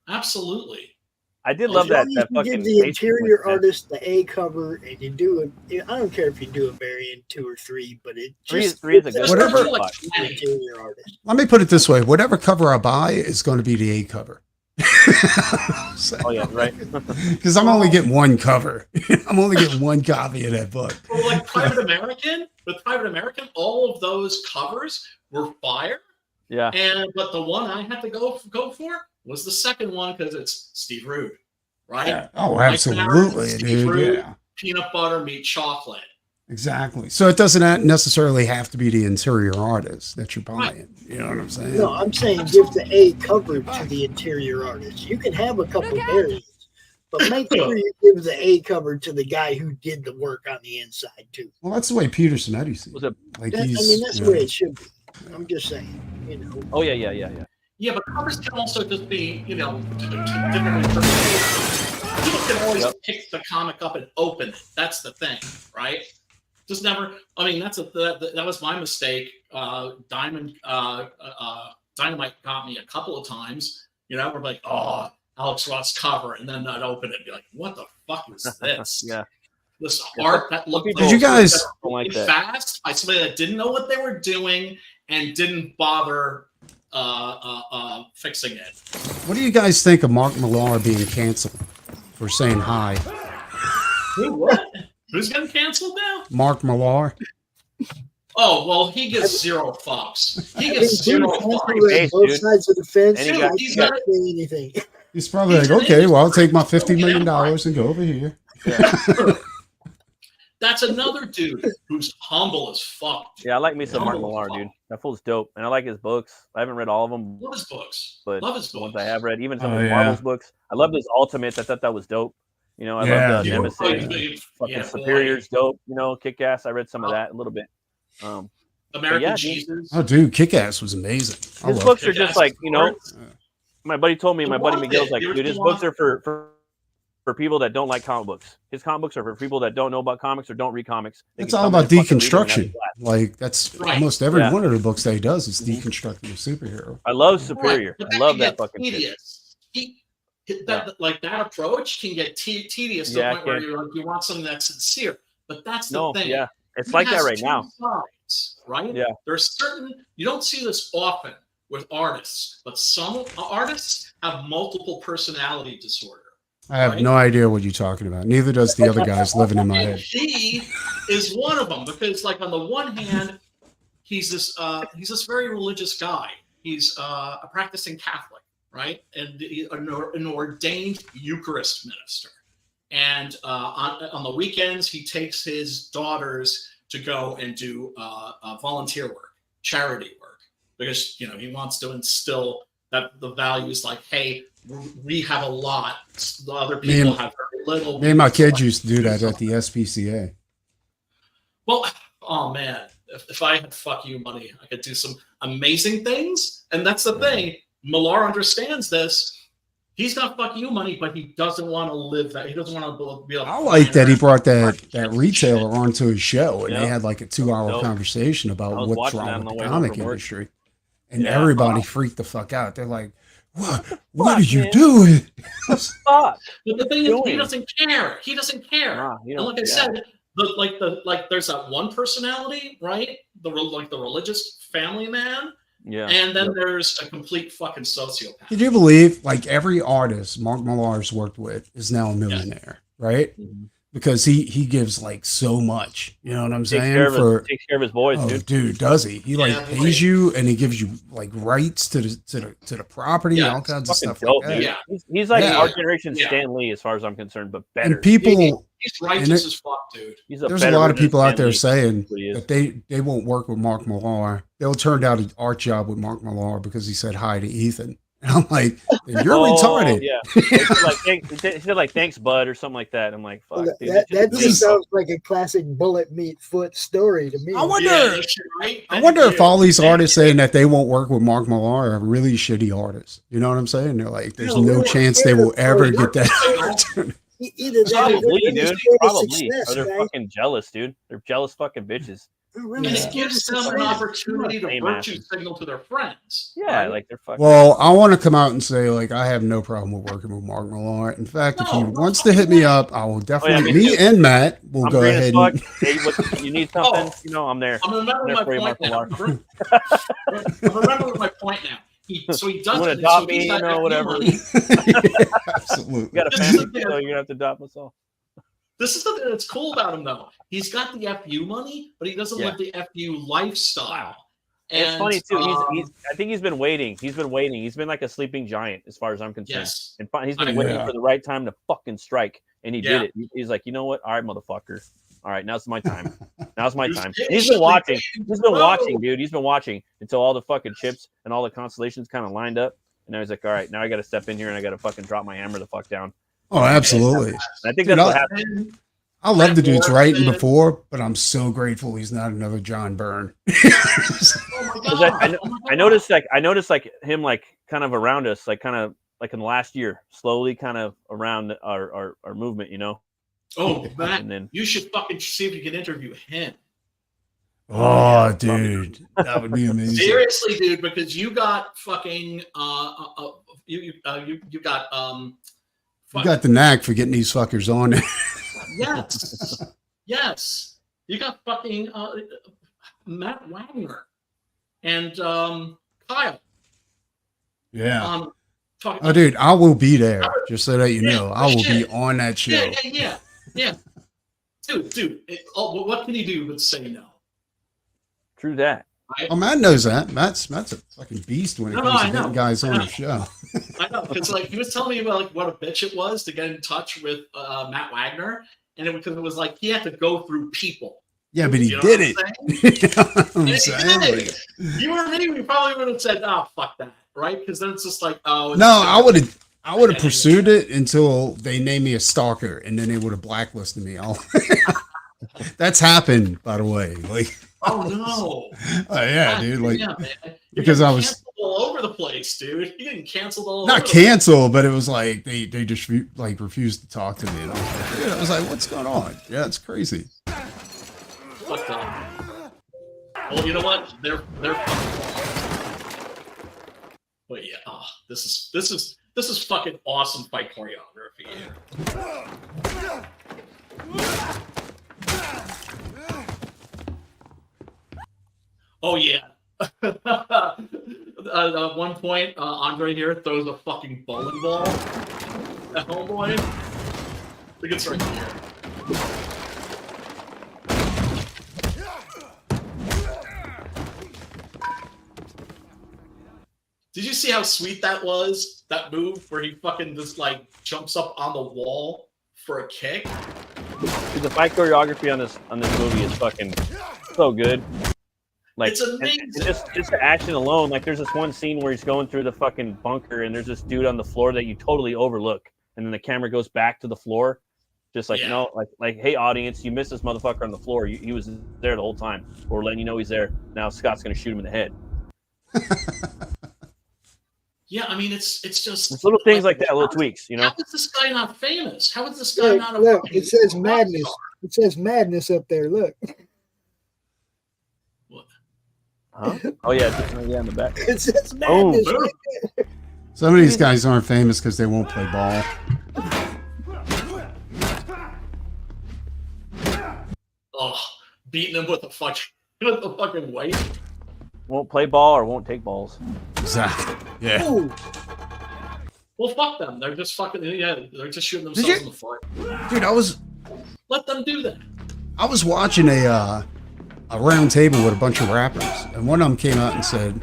absolutely. I did love that. You fucking give the interior artist the A cover, and you do it. I don't care if you do a variant 2 or 3, but it just three is a good whatever. Interior artist. Let me put it this way: whatever cover I buy is going to be the A cover. Oh yeah, right. Because I'm only getting one cover. I'm only getting one copy of that book. Well, like Private American, all of those covers were fire. Yeah. But the one I had to go for was the second one because it's Steve Rude, right? Yeah. Oh, absolutely, dude. Rude, peanut butter, meat, chocolate. Exactly. So it doesn't necessarily have to be the interior artist that you're buying. Right. You know what I'm saying? No, I'm saying give the A cover to the interior artist. You can have a couple variants, but make sure you give the A cover to the guy who did the work on the inside too. Well, that's the way Peter Sinetti sees it. Like that's the way it should be. I'm just saying, you know. Oh yeah. Yeah, but covers can also just be, you know, different interpretations. People can always pick the comic up and open it. That's the thing, right? Just never. I mean, that was my mistake. Dynamite got me a couple of times. You know, we're like, oh, Alex Ross cover, and then I'd open it and be like, what the fuck is this? Yeah. This art that looked Did you guys like fast by somebody that didn't know what they were doing and didn't bother fixing it. What do you guys think of Mark Millar being canceled for saying hi? Who, what? Who's getting canceled now? Mark Millar. Oh, well, he gets zero fucks. He gets zero fucks. Both sides of the fence. He's not saying anything. He's probably like, okay, well, I'll take my $50 million and go over here. Yeah. That's another dude who's humble as fuck. Yeah, I like me some Mark Millar, dude. That fool's dope, and I like his books. I haven't read all of them. Love his books. But love his the ones books. I have read, even some of Marvel's books. I loved his Ultimates. I thought that was dope. You know, I loved Nemesis. Fucking Superior's dope. You know, Kick-Ass. I read some of that a little bit. American Jesus. Oh, dude, Kick-Ass was amazing. His books are just like, you know, my buddy told me, my buddy Miguel's like, dude, his books are for people that don't like comic books. His comic books are for people that don't know about comics or don't read comics. It's all about deconstruction. Like that's almost every one of the books that he does is deconstructing a superhero. I love Superior. I love that fucking tedious. Shit. Like that approach can get tedious to the point where you want something that's sincere. But that's the thing. Yeah, it's like that right now. Sides, right? Yeah. There's certain you don't see this often with artists, but some artists have multiple personality disorder. I have no idea what you're talking about. Neither does the other guys living in my head. He is one of them because, like, on the one hand, he's this very religious guy. He's a practicing Catholic, right, and an ordained Eucharist minister. And on the weekends, he takes his daughters to go and do volunteer work, charity work, because he wants to instill that the values like, hey, we have a lot, the other people have very little. Me and my kids used to do that at the SPCA. Well, oh man, if I had fuck you money, I could do some amazing things. And that's the thing. Millar understands this. He's got fuck you money, but he doesn't want to live that. He doesn't want to be. I like that he brought that retailer onto his show, and they had like a 2-hour conversation about what's wrong with the comic industry, and everybody freaked the fuck out. They're like, "What are you doing?" But the thing is, he doesn't care. He doesn't care. And like I said, there's that one personality, right? The religious family man. Yeah. And then there's a complete fucking sociopath. Can you believe like every artist Mark Millar's worked with is now a millionaire, right? Mm-hmm. Because he gives like so much, you know what I'm saying? Takes care of his boys, dude, does he? He pays you and he gives you like rights to the property and all kinds of stuff like that. Yeah. He's like our generation's Stan Lee as far as I'm concerned, but better. And people he's righteous as fuck, dude. There's a lot of people out there saying that they won't work with Mark Millar. They'll turn down an art job with Mark Millar because he said hi to Ethan. And I'm like, you're retarded. Yeah. He said like, thanks, bud, or something like that. I'm like, fuck. Well, that just sounds like a classic bullet meat foot story to me. I wonder if all these artists saying that they won't work with Mark Millar are really shitty artists. You know what I'm saying? They're like, there's no chance they will ever get that opportunity. Either probably, dude. Probably. Or they're fucking jealous, dude. They're jealous fucking bitches. And it gives them an opportunity to virtue signal to their friends. Yeah, like they're fucking. Well, I want to come out and say, like, I have no problem with working with Mark Millar. In fact, if he wants to hit me up, I will definitely. Me and Matt will go ahead. Hey, you need something? You know, I'm there. I'm remembering my point now. I'm remembering my point now. He does adopt me, you know, whatever. Absolutely. You got a family, so you're gonna have to adopt us all. This is something that's cool about him, though. He's got the FU money, but he doesn't live the FU lifestyle. And it's funny too. I think he's been waiting. He's been like a sleeping giant, as far as I'm concerned. Yes. And he's been waiting for the right time to fucking strike, and he did it. He's like, you know what? All right, motherfucker. All right, now's my time. Now's my time. He's been watching. He's been watching, dude. He's been watching until all the fucking chips and all the constellations kind of lined up. And now he's like, all right, now I got to step in here and I got to fucking drop my hammer the fuck down. Oh, absolutely. And I think that's what happened. I love the dude's writing before, but I'm so grateful he's not another John Byrne. I noticed like him like kind of around us, like kind of like in the last year, slowly kind of around our movement, you know. Oh, man, you should fucking see if you can interview him. Oh, dude, that would be amazing. Seriously, dude, because you got fucking you got you got the knack for getting these fuckers on there. Yes. You got fucking Matt Wagner and Kyle. Yeah. Dude, I will be there. Just so that you know, I will be on that show. Yeah. Dude. What can he do but say no? True that. Oh, Matt knows that. Matt's a fucking beast when it comes to getting guys on the show. I know, because like he was telling me about like what a bitch it was to get in touch with Matt Wagner, and because it was like he had to go through people. Yeah, but he did it. You or me, we probably would have said, "Oh, fuck that," right? Because then it's just like, oh. No, I would have pursued it until they named me a stalker, and then they would have blacklisted me. That's happened, by the way. Like. Oh no! Yeah, dude. Like, because I was canceled all over the place, dude. You getting canceled all over. Not canceled, but it was like they just like refused to talk to me. And I was like, what's going on? Yeah, it's crazy. Fucked up. Well, you know what? They're but yeah, this is fucking awesome fight choreography. Oh yeah. At one point, Andre here throws a fucking bowling ball at homeboy. I think it's right here. Did you see how sweet that was? That move where he fucking just like jumps up on the wall for a kick. Dude, the fight choreography on this movie is fucking so good. Like, it's amazing. Just the action alone. Like, there's this one scene where he's going through the fucking bunker, and there's this dude on the floor that you totally overlook, and then the camera goes back to the floor, just like like, hey audience, you missed this motherfucker on the floor. He was there the whole time. We're letting you know he's there. Now Scott's gonna shoot him in the head. Yeah, I mean, it's just It's little things like that, little tweaks, you know. How is this guy not famous? How is this guy not a Look, fucking it says rock madness. star? It says madness up there. Look. What? Huh? Oh yeah, in the back. It says madness. Boom. Right there. Some of these guys aren't famous because they won't play ball. Oh, beating him with the fucking weight. Won't play ball or won't take balls. Exactly. Yeah. Ooh, Well, fuck them. They're just fucking they're just shooting themselves in the foot. Dude, Let them do that. I was watching a round table with a bunch of rappers, and one of them came out and said,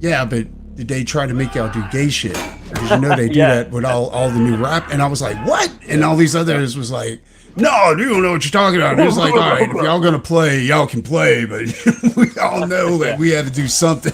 "Yeah, but did they try to make y'all do gay shit? Because you know they do that with all the new rap." And I was like, "What?" And all these others was like, "No, you don't know what you're talking about." And it was like, "All right, if y'all gonna play, y'all can play, but we all know that we had to do something."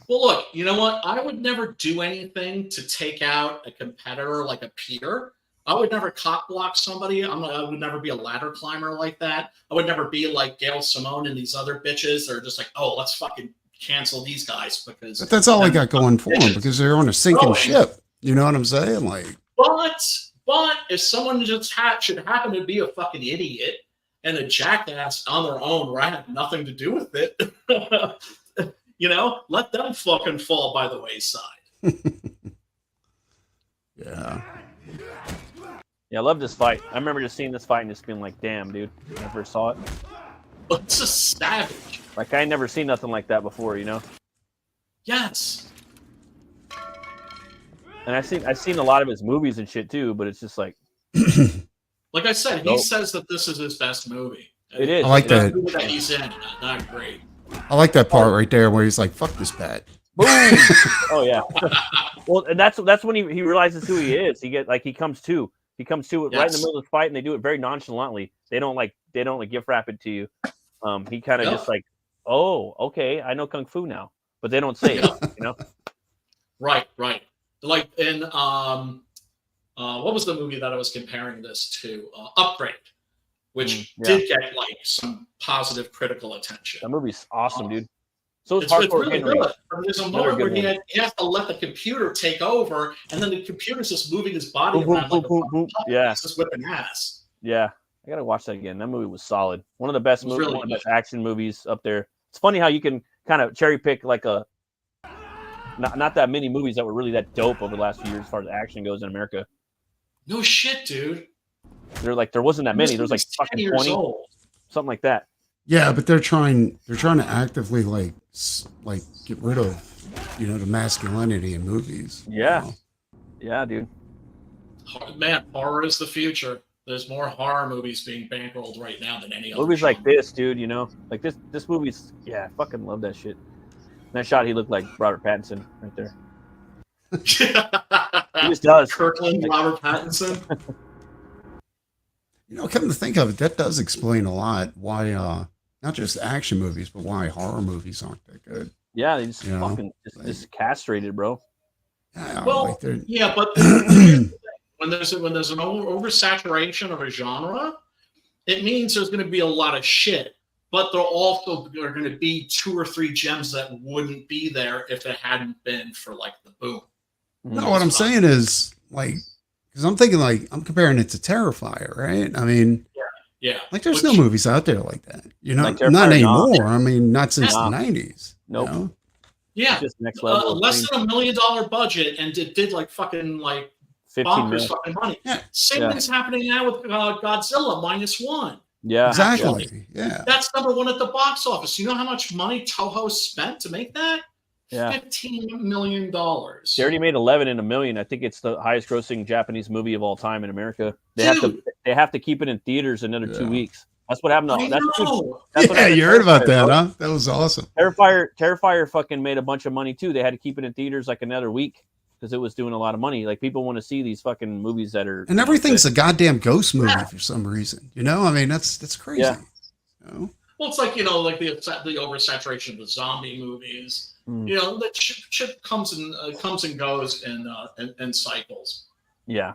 Well, look, you know what? I would never do anything to take out a competitor like a peer. I would never cock block somebody. I would never be a ladder climber like that. I would never be like Gail Simone and these other bitches that are just like, oh, let's fucking cancel these guys because. But that's all I got going for them because they're on a sinking ship. You know what I'm saying? Like, but if someone just should happen to be a fucking idiot and a jackass on their own, where I have nothing to do with it, you know, let them fucking fall by the wayside. yeah. Yeah, I love this fight. I remember just seeing this fight and just being like, damn, dude, when I first saw it. It's just savage. Like, I had never seen nothing like that before, you know? Yes. And I've seen a lot of his movies and shit, too, but it's just like... Like I said, he says that this is his best movie. It is. I like that. The movie that he's in, not great. I like that part right there where he's like, "Fuck this bat." Boom! Oh, yeah. Well, and that's when he realizes who he is. He comes to. He comes to it right in the middle of the fight, and they do it very nonchalantly. They don't gift wrap it to you. He kind of just like, oh, okay, I know kung fu now, but they don't say it, you know. Right. Like in what was the movie that I was comparing this to? Upgrade, which did get like some positive critical attention. That movie's awesome, dude. So it's really good. There's a moment where he has to let the computer take over, and then the computer's just moving his body around like a puppet. Yeah, He's just whipping ass. Yeah, I gotta watch that again. That movie was solid. One of the best movies, really one of the best action movies up there. It's funny how you can kind of cherry pick like not that many movies that were really that dope over the last few years as far as action goes in America. No shit, dude. There wasn't that many. There was like fucking 20, something like that. Yeah, but they're trying to actively like get rid of, you know, the masculinity in movies. Yeah. You know? Yeah, dude. Man, horror is the future. There's more horror movies being bankrolled right now than any other. Movies like this, dude, you know? Like this movie's, I fucking love that shit. That shot, he looked like Robert Pattinson right there. He just does. Kirkland, Robert Pattinson. You know, come to think of it, that does explain a lot why not just action movies, but why horror movies aren't that good. Yeah, they just fucking just castrated, bro. Yeah, well, but when there's an oversaturation of a genre, it means there's going to be a lot of shit. But there also are going to be 2 or 3 gems that wouldn't be there if it hadn't been for like the boom. No, what I'm saying is like, because I'm thinking like I'm comparing it to Terrifier, right? I mean, yeah. Like there's no movies out there like that, you know, like not anymore. I mean, not since the 90s. Nope. You know? Yeah, just next level. Less than $1 million budget, and it did like fucking like 15 bonkers million. fucking money. Yeah. Same thing's happening now with Godzilla -1. Yeah, exactly. Actually. Yeah, that's #1 at the box office. You know how much money Toho spent to make that? Yeah, $15 million. They already made 11 in $1 million. I think it's the highest-grossing Japanese movie of all time in America. They have to keep it in theaters another 2 weeks. That's what happened. You heard about that, huh? That was awesome. Terrifier fucking made a bunch of money too. They had to keep it in theaters like another week because it was doing a lot of money. Like people want to see these fucking movies that are. And everything's a goddamn ghost movie for some reason. You know, I mean, that's crazy. Yeah. You know? Well, it's like, you know, like the oversaturation of the zombie movies. You know, that shit comes and goes in cycles. Yeah.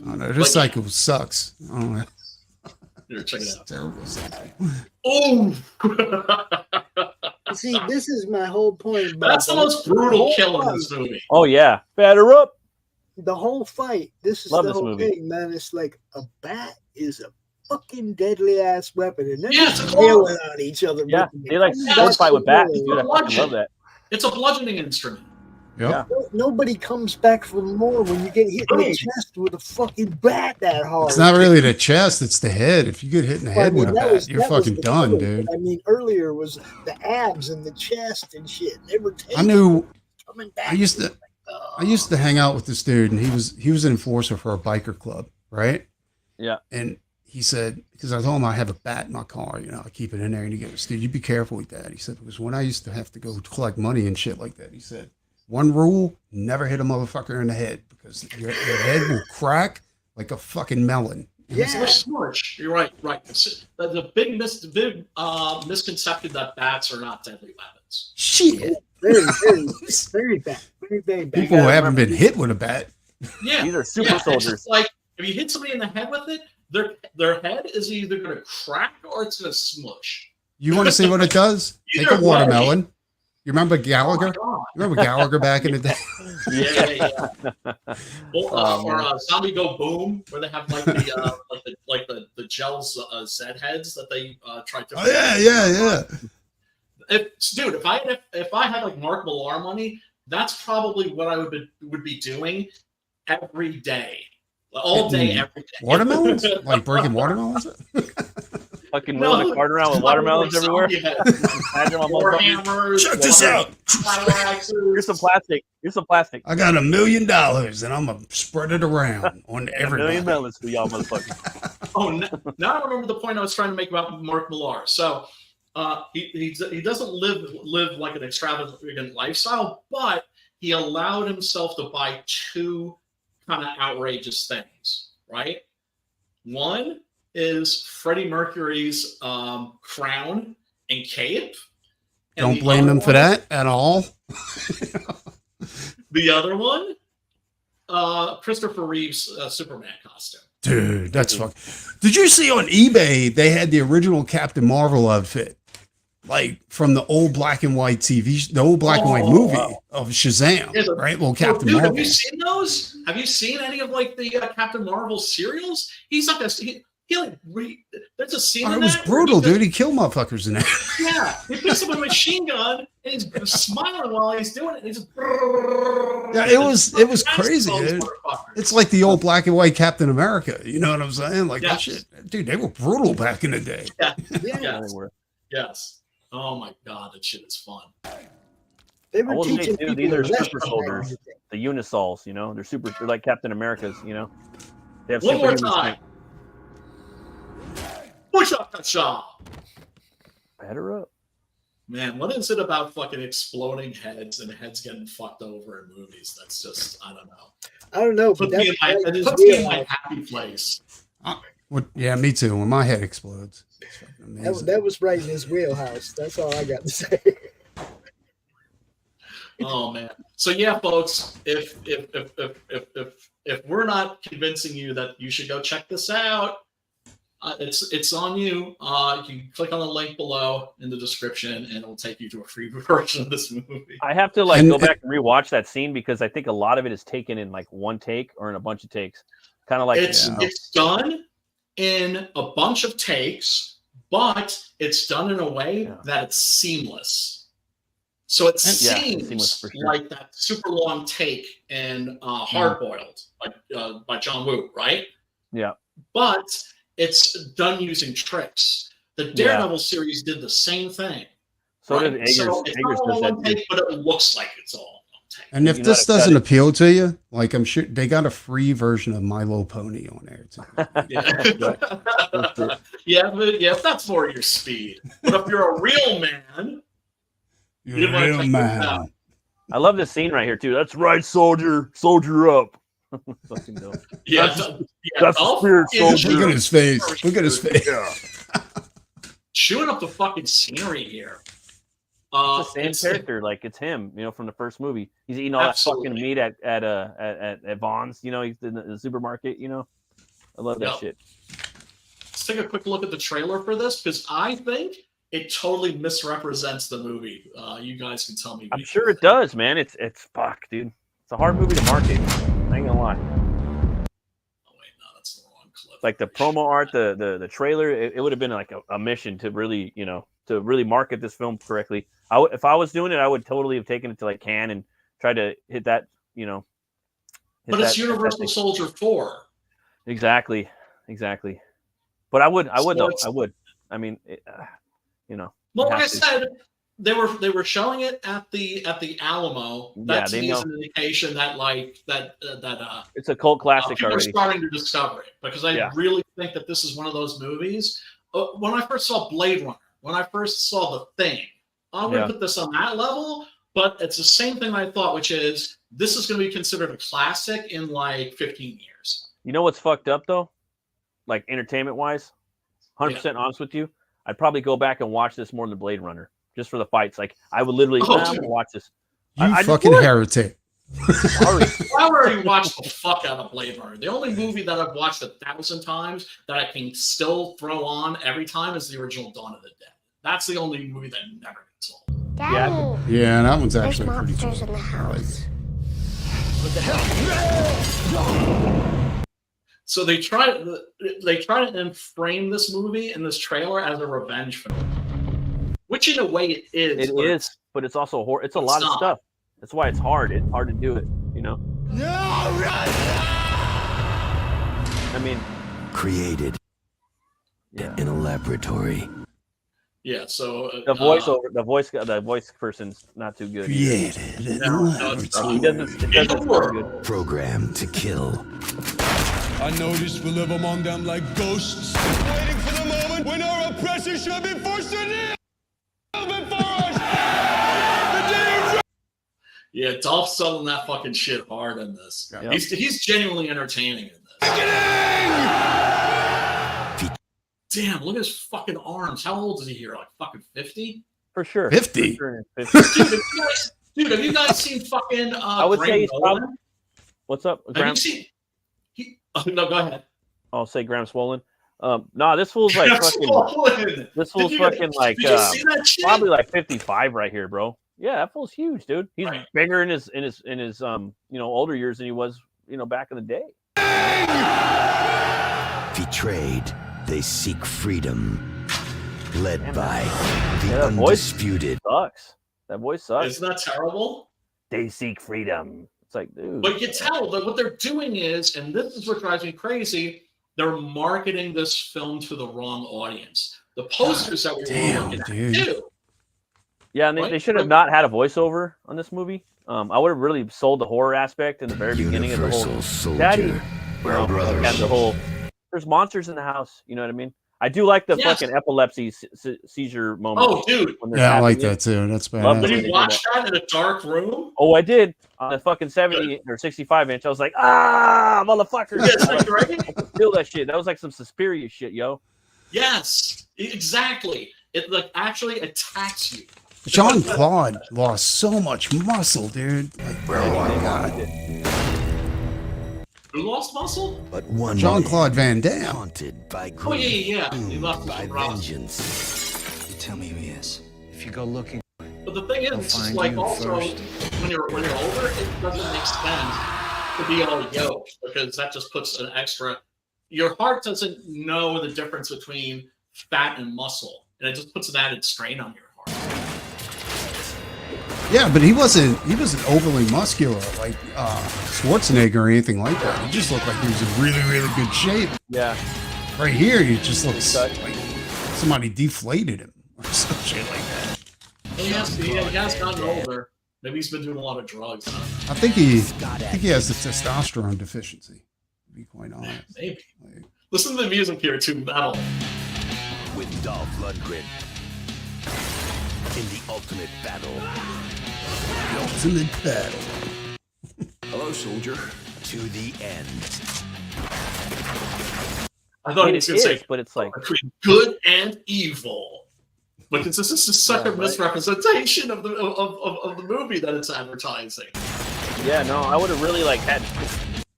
I don't know. This cycle sucks. I don't know. Here, check it out. Terrible cycle. Oh. See, this is my whole point. That's the most brutal kill in this movie. Oh yeah, batter up. The whole fight. This is Love the this whole movie. thing, man. It's like a bat is a fucking deadly ass weapon, and they're Yeah, just wailing on each other. Yeah, with they like it. sword fight with bats, That's dude. I fucking love that. It's a bludgeoning instrument. Yep. Nobody comes back from more when you get hit in the chest with a fucking bat that hard. It's not really the chest; it's the head. If you get hit in the head with a bat, you're fucking done, dude. I mean, earlier was the abs and the chest and shit. They were I knew. coming back. I used to hang out with this dude, and he was an enforcer for a biker club, right? Yeah. And he said, because I told him I have a bat in my car, I keep it in there, and he goes, "Dude, you be careful with that." He said, because when I used to have to go collect money and shit like that, he said, one rule: never hit a motherfucker in the head, because your head will crack like a fucking melon. It's a smush. You're right. The big misconception that bats are not deadly weapons. Shit. Very bad. Very bad. People who haven't been hit with a bat. Yeah, these are super soldiers. It's like if you hit somebody in the head with it, their head is either going to crack or it's going to smush. You want to see what it does? Take a watermelon. You remember Gallagher? Oh You remember Gallagher back in the day? Yeah. Or Zombie Go Boom, where they have like the gels Z heads that they tried to. Oh yeah. If I had like Mark Millar money, that's probably what I would be doing every day, all day, every day. Watermelons? Like breaking watermelons? Fucking moving the cart around with watermelons everywhere. Hammers. Check this out. Here's some plastic. I got $1 million, and I'm gonna spread it around on everybody. $1 million melons for y'all motherfuckers. Oh, now I remember the point I was trying to make about Mark Millar. So he doesn't live like an extravagant lifestyle, but he allowed himself to buy two kind of outrageous things, right? One is Freddie Mercury's crown and cape. And Don't blame him for that at all. The other one, Christopher Reeve's Superman costume. Dude, that's fucking. Did you see on eBay they had the original Captain Marvel outfit, like from the old black and white the old black and white movie of Shazam, right? Well, Captain Marvel. Have you seen those? Have you seen any of like the Captain Marvel serials? He's like there's a scene. It was brutal, dude. He killed motherfuckers in that. Yeah, he picks up a machine gun and he's smiling while he's doing it. Yeah, it was crazy, dude. It's like the old black and white Captain America. You know what I'm saying? Like that shit, dude. They were brutal back in the day. Yeah, they were. Yes. Oh my god, that shit is fun. They were teaching people these are super soldiers, the Unisols. They're like Captain America's. They have one more time. Push up that shot. Batter up. Man, what is it about fucking exploding heads and heads getting fucked over in movies? That's just, I don't know. But it puts me in my happy place. Yeah, me too. When my head explodes. That was right in his wheelhouse. That's all I got to say. Oh man. So yeah, folks, if we're not convincing you that you should go check this out, it's on you. You can click on the link below in the description, and it'll take you to a free version of this movie. I have to go back and rewatch that scene because I think a lot of it is taken in like one take or in a bunch of takes. Kind of like it's done in a bunch of takes, but it's done in a way that it's seamless. So it seems like that super long take in Hard Boiled by John Woo, right? Yeah. But it's done using tricks. The Daredevil series did the same thing. So did Eggers. So it's not all one take, but it looks like it's all one take. And if this doesn't appeal to you, like I'm sure they got a free version of My Little Pony on there too. If that's more your speed. But if you're a real man, you're a real man. I love this scene right here too. That's right, soldier up. Fucking dope. That's the spirit soldier. Look at his face. Look at his face. Chewing up the fucking scenery here. It's the same character, like it's him, from the first movie. He's eating all that fucking meat at Vaughn's, he's in the supermarket, I love that shit. Let's take a quick look at the trailer for this, because I think it totally misrepresents the movie. You guys can tell me. I'm sure it does, man. It's fuck, dude. It's a hard movie to market. I ain't gonna lie. Oh wait, no, that's the wrong clip. Like the promo art, the trailer, it would have been like a mission to really, to really market this film correctly. If I was doing it, I would totally have taken it to like Cannes and tried to hit that, But it's Universal Soldier 4. Exactly. But I would though. I would. I mean, Well, like I said, they were showing it at the Alamo. That to me is an indication that it's a cult classic people already. are starting to discover it, because I really think that this is one of those movies. When I first saw Blade Runner, when I first saw The Thing, I would put this on that level. But it's the same thing I thought, which is this is going to be considered a classic in like 15 years. You know what's fucked up though? Like entertainment wise, 100% honest with you, I'd probably go back and watch this more than Blade Runner just for the fights. Like I would literally I'm gonna watch this. You fucking heretic. Sorry. I already watched the fuck out of Blade Runner. The only movie that I've watched 1,000 times that I can still throw on every time is the original Dawn of the Dead. That's the only movie that never gets old. Daddy. Yeah, that one's actually There's pretty monsters cool. in the house. What the hell? So they try to frame this movie and this trailer as a revenge film, which in a way it is. It is, but it's also it's a lot of stuff. That's why it's hard. It's hard to do it. No. I mean, created in a laboratory. Yeah. So the voice person's not too good. Created in a laboratory. It doesn't sound good. Programmed to kill. I know this will live among them like ghosts, waiting for the moment when our oppressor shall be forced to kneel before us. Yeah, Dolph's selling that fucking shit hard in this. Yeah. He's genuinely entertaining in this. Damn, look at his fucking arms. How old is he here? Like fucking 50? For sure. 50? For sure. 50. Dude, have you guys seen fucking I would say he's probably... What's up, Graham? Have you seen... no, go ahead. I'll say Graham Swollen. No, this fool's like fucking... This fool's fucking like... probably like 55 right here, bro. Yeah, that fool's huge, dude. He's bigger in his older years than he was, back in the day. Betrayed, they seek freedom. Led by the undisputed. Sucks. That voice sucks. Isn't that terrible? They seek freedom. It's like, dude. But you can tell that what they're doing is, and this is what drives me crazy, they're marketing this film to the wrong audience. The posters that we were looking at too. Yeah, and they should have not had a voiceover on this movie. I would have really sold the horror aspect in the very beginning of the whole. Soldier, Daddy, we're brothers. The whole. There's monsters in the house. You know what I mean? I do like the fucking epilepsy seizure moment. Oh, dude. Yeah, I like that too. That's bad. Did you watch that in a dark room? Oh, I did. On the fucking 70 or 65 inch. I was like, motherfucker. Yes, right? I could feel that shit. That was like some Suspiria shit, yo. Yes, exactly. It actually attacks you. Jean-Claude lost so much muscle, dude. Like, oh my God. Who lost muscle? But one Jean-Claude Van Damme. Haunted by greed. Oh yeah. He lost by vengeance. You tell me who he is. If you go looking. But the thing is, it's just like also when you're older, it doesn't make sense to be all yoked, because that just puts an extra. Your heart doesn't know the difference between fat and muscle, and it just puts an added strain on your heart. Yeah, but he wasn't overly muscular like Schwarzenegger or anything like that. He just looked like he was in really, really good shape. Yeah. Right here, he just looks like somebody deflated him or some shit like that. He has gotten older. Maybe he's been doing a lot of drugs. I think he has the testosterone deficiency, to be quite honest. Maybe. Listen to the music here, too. Metal. With Dolph Lundgren in the ultimate battle. The ultimate battle. Hello, soldier. To the end. I thought he was going to say, but it's like between good and evil. But this is just such a misrepresentation of the movie that it's advertising. Yeah, no, I would have really I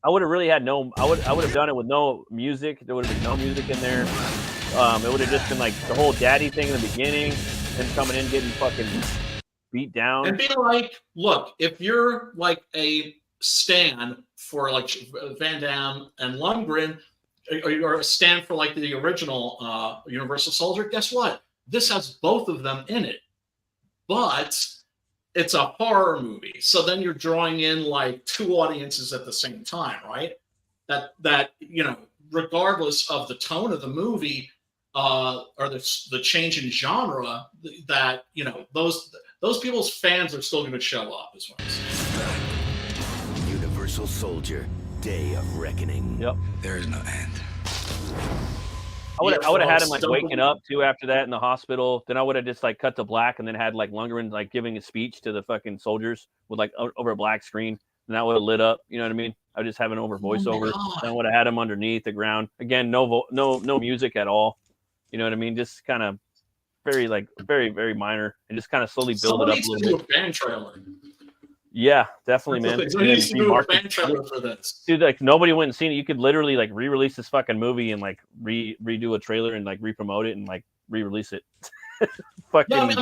would have done it with no music. There would have been no music in there. It would have just been like the whole daddy thing in the beginning, and coming in getting fucking beat down. And be like, look, if you're like a stan for like Van Damme and Lundgren, or you're a stan for like the original Universal Soldier, guess what? This has both of them in it, but it's a horror movie. So then you're drawing in like two audiences at the same time, right? That you know, regardless of the tone of the movie or the change in genre, that you know those people's fans are still going to show up as well. Universal Soldier, Day of Reckoning. Yep. There is no end. I would have had him like waking up too after that in the hospital. Then I would have just like cut to black and then had like Lundgren like giving a speech to the fucking soldiers with like over a black screen, and that would have lit up. You know what I mean? I would just have an over voiceover. Then I would have had him underneath the ground again. No music at all. You know what I mean? Just kind of very very minor, and just kind of slowly build it up a little bit. Fan trailer. Yeah, definitely, man. Dude, like nobody went and seen it. You could literally like re-release this fucking movie and like redo a trailer and like re-promote it and like re-release it. Fucking. Yeah,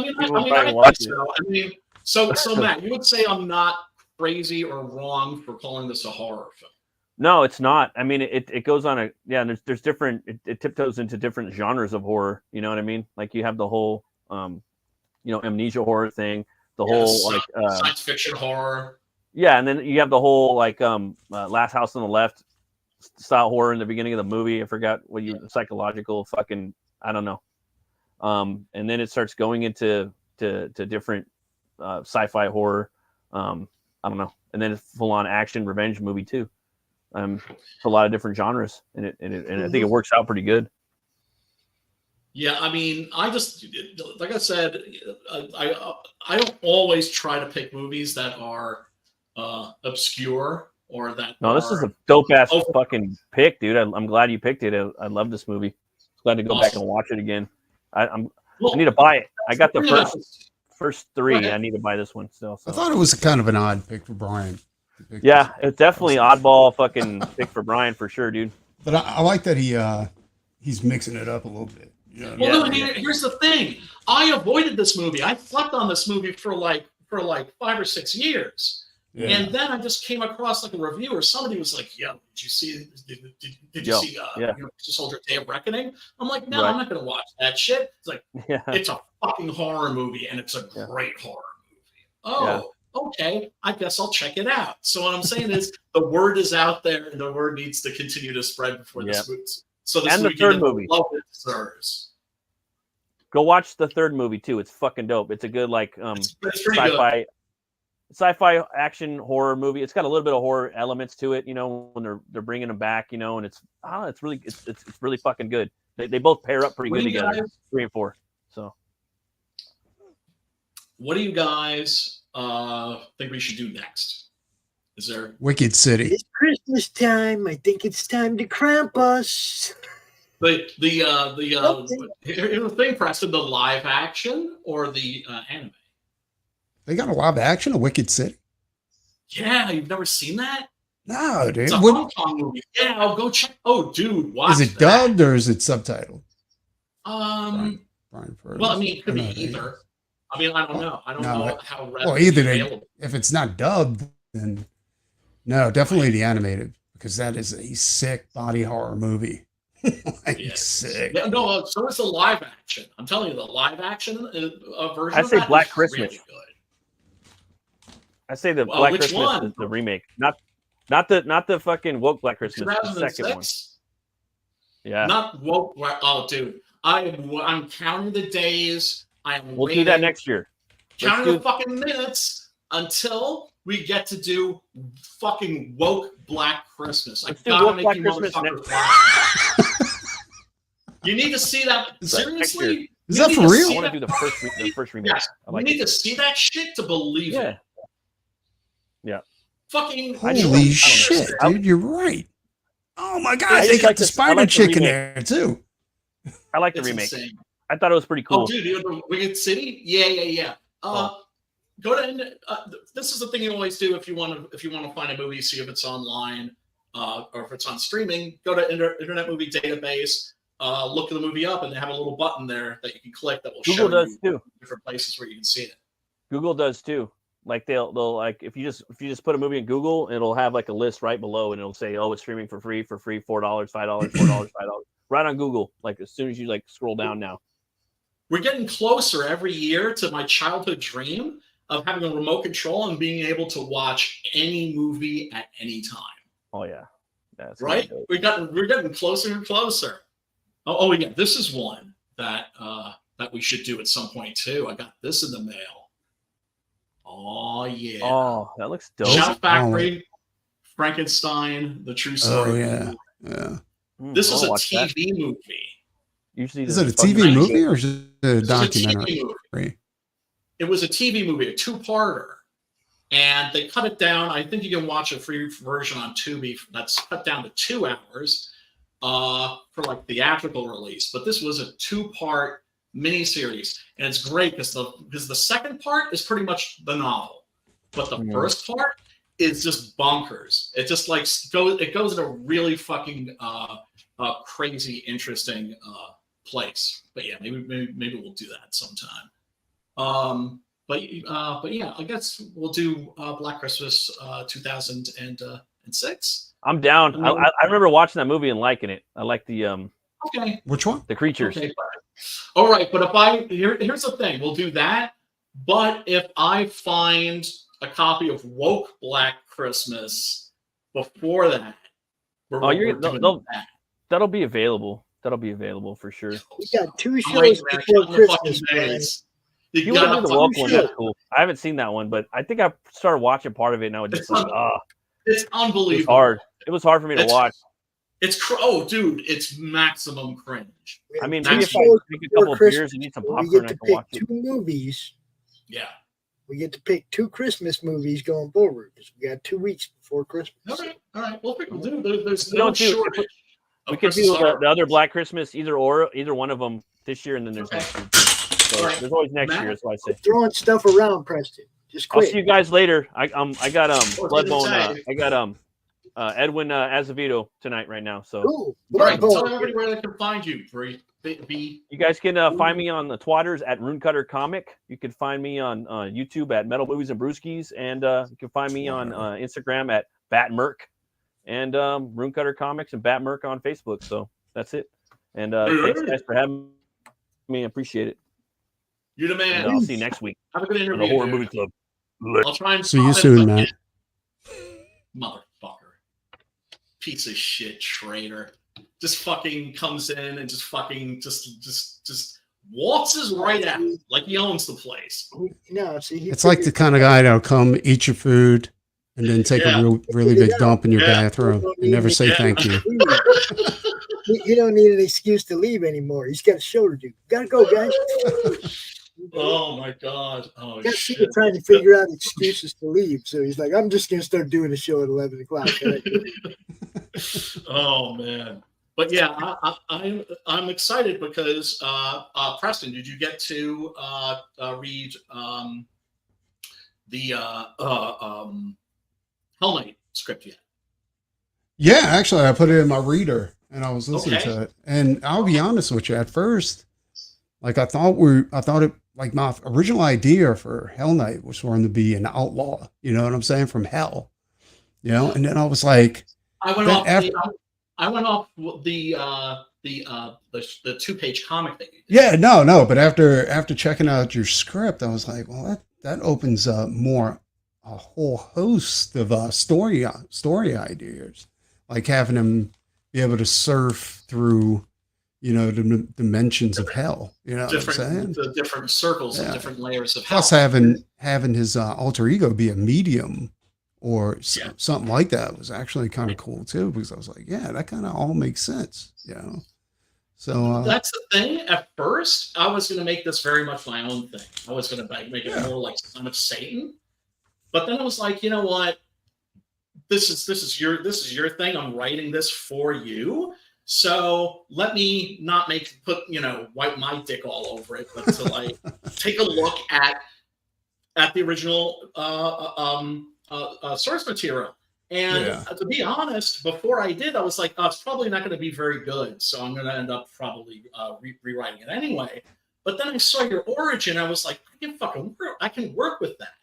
so Matt, you would say I'm not crazy or wrong for calling this a horror film? No, it's not. I mean, it goes on and there's different. It tiptoes into different genres of horror. You know what I mean? Like you have the whole, amnesia horror thing. The whole like science fiction horror. Yeah, and then you have the whole like Last House on the Left style horror in the beginning of the movie. I forgot what psychological fucking I don't know. And then it starts going into to different sci-fi horror. I don't know. And then it's full on action revenge movie too. It's a lot of different genres, and I think it works out pretty good. Yeah, I mean, I just like I said, I don't always try to pick movies that are obscure or that. No, this is a dope ass fucking pick, dude. I'm glad you picked it. I love this movie. Glad to go back and watch it again. I need to buy it. I got the first three. I need to buy this one still. So. I thought it was kind of an odd pick for Brian. Yeah, it's definitely oddball fucking pick for Brian for sure, dude. But I like that he's mixing it up a little bit. Yeah. Well, I mean, here's the thing. I avoided this movie. I slept on this movie for like 5 or 6 years, and then I just came across like a review or somebody was like, "Yo, did you see? Did you see Universal Soldier: Day of Reckoning?" I'm like, "No, I'm not gonna watch that shit." It's like, it's a fucking horror movie, and it's a great horror movie. Oh, okay. I guess I'll check it out. So what I'm saying is, the word is out there, and the word needs to continue to spread before this moves. So this and the third movie. Love it deserves. Go watch the third movie too. It's fucking dope. It's a good like sci-fi action horror movie. It's got a little bit of horror elements to it, you know, when they're bringing them back, you know, and it's really fucking good. They both pair up pretty good together. 3 and 4. So, what do you guys think we should do next? Is there Wicked City? It's Christmas time. I think it's time to Krampus. Here's the thing, Preston, the live action or the anime? They got a live action of Wicked City? Yeah, you've never seen that? No, dude. It's a Hong Kong movie. Yeah, I'll go check. Oh, dude, watch. Is it dubbed or is it subtitled? Brian well, I mean, it could be either. I mean, I don't know. I don't know how. Well, either if it's not dubbed, then no, definitely the animated, because that is a sick body horror movie. Sick. Yeah, no, so it's the live action. I'm telling you, the live action version. I say of that Black is Christmas. Really good. I say the Black Christmas is the remake, not the fucking woke Black Christmas. The second one. Yeah. Not woke. Oh, dude, I'm counting the days. We'll do that next year. Counting the fucking minutes until we get to do fucking woke Black Christmas. I gotta make you motherfuckers laugh. You need to see that. Seriously? Is that for real? I want to do the first remake. Yes. You need to see that shit to believe it. Yeah. Fucking holy shit, dude! You're right. Oh my god, they got the spider chick in there too. I like the remake. Insane. I thought it was pretty cool. Oh, dude, the Wicked City? Yeah. Go to this is the thing you always do if you want to find a movie, see if it's online or if it's on streaming. Go to Internet Movie Database. look the movie up, and they have a little button there that you can click that will Google show does you too. different places where you can see it. Google does too. Like they'll like if you just put a movie in Google, it'll have like a list right below, and it'll say, oh, it's streaming for free, $4, $5, $4, $5, right on Google. Like as soon as you like scroll down now. We're getting closer every year to my childhood dream of having a remote control and being able to watch any movie at any time. Oh yeah, that's right. We're getting closer and closer. Oh yeah, this is one that that we should do at some point too. I got this in the mail. Oh yeah. Oh, that looks dope. Shout Factory, Frankenstein, the true story. Oh yeah, yeah. This is a TV movie. Usually, is it a TV movie or is it a documentary? It was a TV movie, a two-parter, and they cut it down. I think you can watch a free version on Tubi that's cut down to 2 hours for like theatrical release. But this was a 2-part miniseries, and it's great because the second part is pretty much the novel, but the first part is just bonkers. It just like goes in a really fucking crazy, interesting place. But yeah, maybe we'll do that sometime. But yeah, I guess we'll do Black Christmas 2006. I'm down. I remember watching that movie and liking it. I like the okay. Which one? The creatures. Okay, all right, but here's the thing, we'll do that. But if I find a copy of Woke Black Christmas before that, that'll be available. That'll be available for sure. We got 2 shows before Christmas. You want to do the Woke one? That's cool. I haven't seen that one, but I think I started watching part of it now. It's like, it's unbelievable. It's hard. It was hard for me to watch. Dude, it's maximum cringe. I mean, maybe if I drink a couple of beers and eat some popcorn, I can watch it. 2 movies. Yeah. We get to pick 2 Christmas movies going forward because we got 2 weeks before Christmas. All right. We'll pick them. There's no shortage. We can do the other Black Christmas, either one of them this year, and then there's next year. So there's always next year. That's why I say throwing stuff around, Preston. Just quit. I'll see you guys later. I got Bloodbone. I got Edwin Azevedo tonight right now. So ooh, tell everybody where they can find you, Bree. You guys can find me on the Twitters at Runecutter Comic. You can find me on YouTube at Metal Movies and Brewskis, and you can find me on Instagram at BatMerc, and Runecutter Comics and BatMerc on Facebook. So that's it. And thanks guys for having me. I appreciate it. You're the man. And I'll see you next week. Have a good interview. The Horror Movie Club. I'll try and see you soon, Matt. Motherfucker. Piece of shit traitor. Just fucking comes in and just fucking just waltzes right out like he owns the place. No, see, it's like the kind of guy that'll come eat your food and then take a really big dump in your bathroom and never say thank you. You don't need an excuse to leave anymore. He's got a show to do. Gotta go, guys. Oh my god. Oh shit. People trying to figure out excuses to leave. So he's like, I'm just gonna start doing a show at 11 o'clock. Oh man. But yeah, I'm excited because Preston, did you get to read the Hell Knight script yet? Yeah, actually, I put it in my reader and I was listening to it. And I'll be honest with you, at first, like I thought it like my original idea for Hell Knight was for him to be an outlaw. You know what I'm saying? From hell. You know, and then I was like, I went off the 2-page comic that you did. Yeah, no. But after checking out your script, I was like, well, that opens up a whole host of story ideas, like having him be able to surf through, you know, the dimensions of hell. You know what I'm saying? The different circles and different layers of hell. Plus, having his alter ego be a medium or something like that was actually kind of cool too, because I was like, yeah, that kind of all makes sense, you know. So that's the thing. At first, I was going to make this very much my own thing. I was going to make it more like Son of Satan. But then I was like, you know what? This is your thing. I'm writing this for you. So let me not wipe my dick all over it, but to like take a look at the original source material. And to be honest, before I did, I was like, oh, it's probably not going to be very good. So I'm going to end up probably rewriting it anyway. But then I saw your origin. I was like, I can work with that.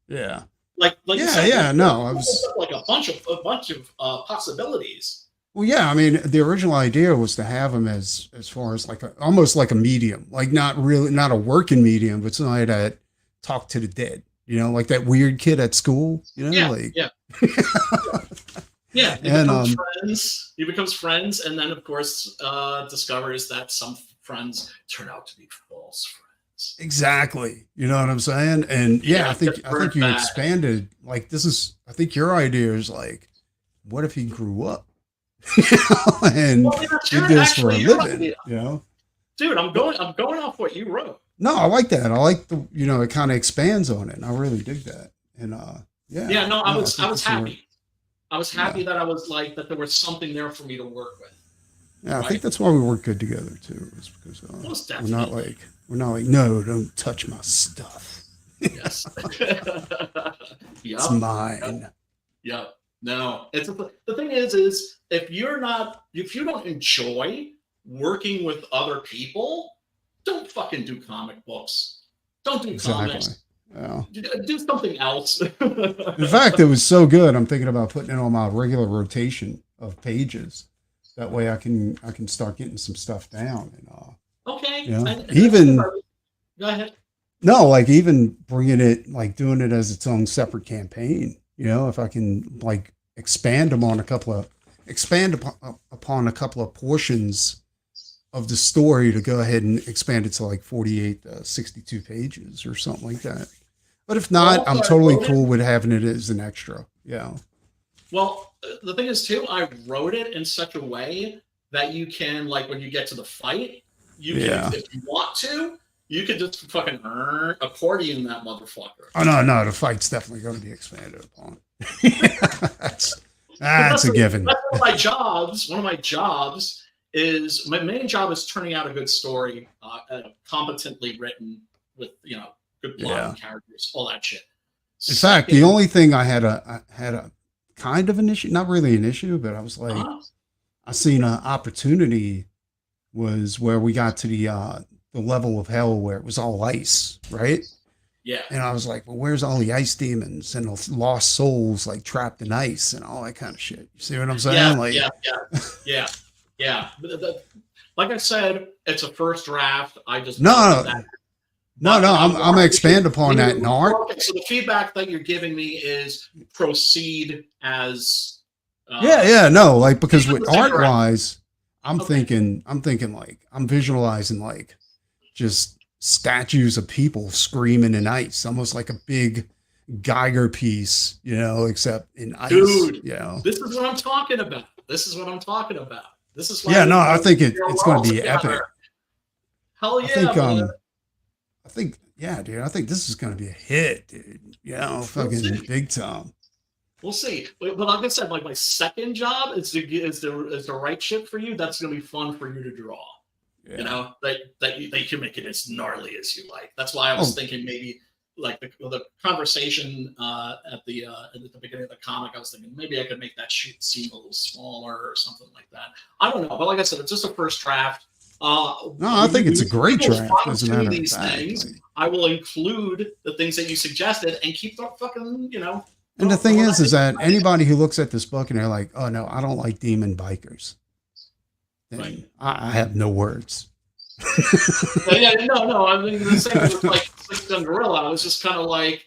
Yeah. Like no, I was like a bunch of possibilities. Well, yeah, I mean, the original idea was to have him as far as like almost like a medium, like not a working medium, but somebody that talked to the dead, you know, like that weird kid at school, you know, Yeah, he becomes friends, and then of course discovers that some friends turn out to be false friends. Exactly, you know what I'm saying? And I think you expanded. Like I think your idea is like, what if he grew up, and did this for a living? You know, dude, I'm going off what you wrote. No, I like that. I like it kind of expands on it. And I really dig that. And I was happy. I was happy that I was like that there was something there for me to work with. Yeah, I think that's why we work good together too. Is because we're not like no, don't touch my stuff. Yes, it's mine. Yep. No, the thing is if you don't enjoy working with other people, don't fucking do comic books. Don't do comics. Yeah. Do something else. In fact, it was so good. I'm thinking about putting it on my regular rotation of pages. That way, I can start getting some stuff down. And okay. You know, even go ahead. No, like even bringing it, like doing it as its own separate campaign. You know, if I can like expand upon a couple of portions of the story to go ahead and expand it to like 48, 62 pages or something like that. But if not, I'm totally cool with having it as an extra. Yeah. Well, the thing is too, I wrote it in such a way that you can, like, when you get to the fight, you can, if you want to, you can just fucking accordion that motherfucker. Oh no, the fight's definitely going to be expanded upon. That's a given. That's one of my jobs. One of my jobs is my main job is turning out a good story, competently written with good plot and characters, all that shit. In fact, the only thing I had a kind of an issue, not really an issue, but I was like, I seen an opportunity was where we got to the level of hell where it was all ice, right? Yeah. And I was like, well, where's all the ice demons and the lost souls like trapped in ice and all that kind of shit? You see what I'm saying? Yeah. Like I said, it's a first draft. I just I'm gonna expand upon that in art. Okay, so the feedback that you're giving me is proceed as. Because with art wise, I'm thinking like I'm visualizing like just statues of people screaming in ice, almost like a big Geiger piece, except in ice. Dude, this is what I'm talking about. This is why. I think it's going to be epic. Hell yeah! I think this is going to be a hit, dude. Fucking big time. We'll see. But like I said, like my second job is the right shit for you. That's going to be fun for you to draw. Yeah. That you can make it as gnarly as you like. That's why I was thinking maybe like the conversation at the beginning of the comic. I was thinking maybe I could make that shoot seem a little smaller or something like that. I don't know, but like I said, it's just a first draft. I think it's a great draft. Doesn't matter. These things, I will include the things that you suggested and keep the fucking, And the thing is that anybody who looks at this book and they're like, "Oh no, I don't like demon bikers," then right. I have no words. No. I mean, the same with like Six-Gun Gorilla. I was just kind of like,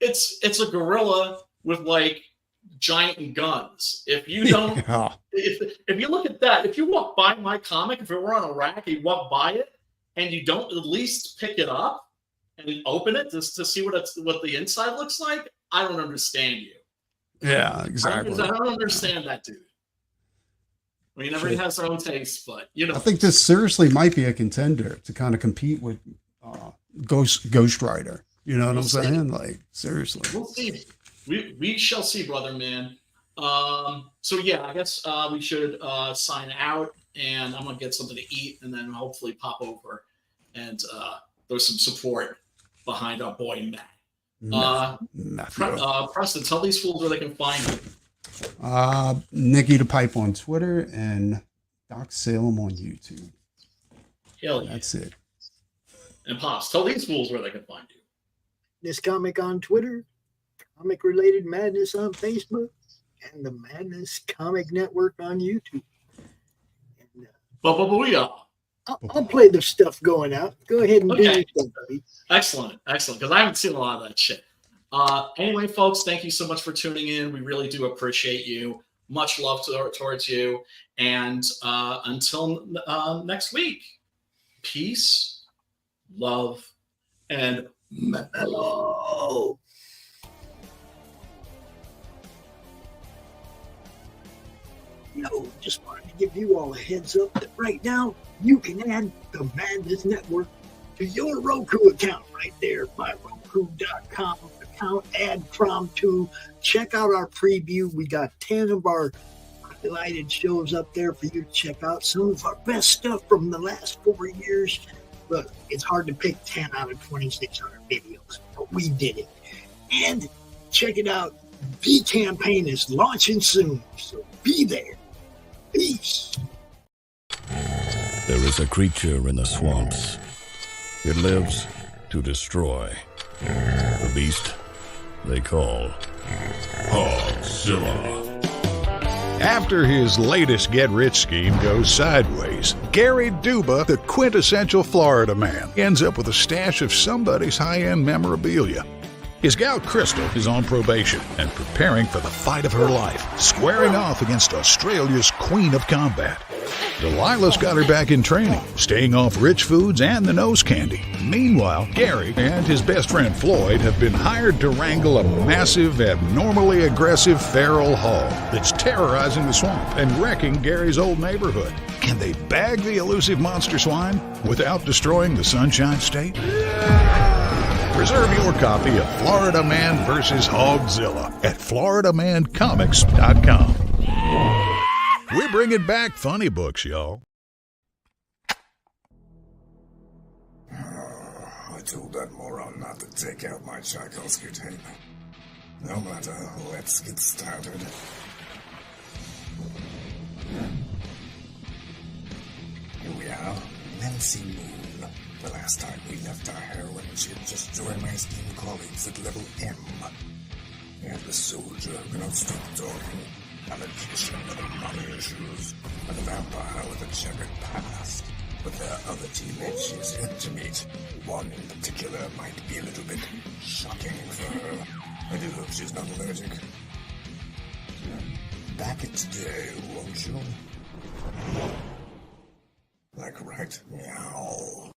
it's a gorilla with like giant guns. If you don't, if you look at that, if you walk by my comic, if it were on a rack, you walk by it and you don't at least pick it up and open it just to see what the inside looks like, I don't understand you. Yeah, exactly. I don't understand that, dude. I mean, everybody has their own taste, but I think this seriously might be a contender to kind of compete with Ghost Rider. You know what I'm saying? Like, seriously. We'll see. We shall see, brother, man. So yeah, I guess we should sign out, and I'm gonna get something to eat, and then hopefully pop over and there's some support behind our boy Matt. Preston, tell these fools where they can find you. Nikki the Pipe on Twitter and Doc Salem on YouTube. Hell yeah. That's it. And Pops, tell these fools where they can find you. This comic on Twitter, Comic Related Madness on Facebook, and the Madness Comic Network on YouTube. And, I'll play the stuff going out. Go ahead and do it, buddy. Excellent, because I haven't seen a lot of that shit. Anyway, folks, thank you so much for tuning in. We really do appreciate you. Much love towards you. And until next week, peace, love, and mellow. Just wanted to give you all a heads up that right now you can add the Madness Network to your Roku account right there by Roku.com. Account add from to check out our preview. We got 10 of our highlighted shows up there for you to check out. Some of our best stuff from the last 4 years. Look, it's hard to pick 10 out of 2,600 videos, but we did it. And check it out. The campaign is launching soon, so be there. Peace. There is a creature in the swamps. It lives to destroy. The beast they call Hogzilla. After his latest get-rich scheme goes sideways, Gary Duba, the quintessential Florida man, ends up with a stash of somebody's high-end memorabilia. His gal Crystal is on probation and preparing for the fight of her life, squaring off against Australia's Queen of Combat. Delilah's got her back in training, staying off rich foods and the nose candy. Meanwhile, Gary and his best friend Floyd have been hired to wrangle a massive, abnormally aggressive feral hog that's terrorizing the swamp and wrecking Gary's old neighborhood. Can they bag the elusive monster swine without destroying the Sunshine State? Reserve your copy of Florida Man vs. Hogzilla at FloridaManComics.com. We're bringing back funny books, y'all. I told that moron not to take out my Tchaikovsky tape. No matter, let's get started. Here we are, Nancy Moon. The last time we left our heroine, she had just joined my esteemed colleagues at level M. And the soldier who cannot stop talking, a magician with money issues, and a vampire with a checkered past. But there are other teammates she's yet to meet. One in particular might be a little bit shocking for her. I do hope she's not allergic. Back it today, won't you? Like right meow.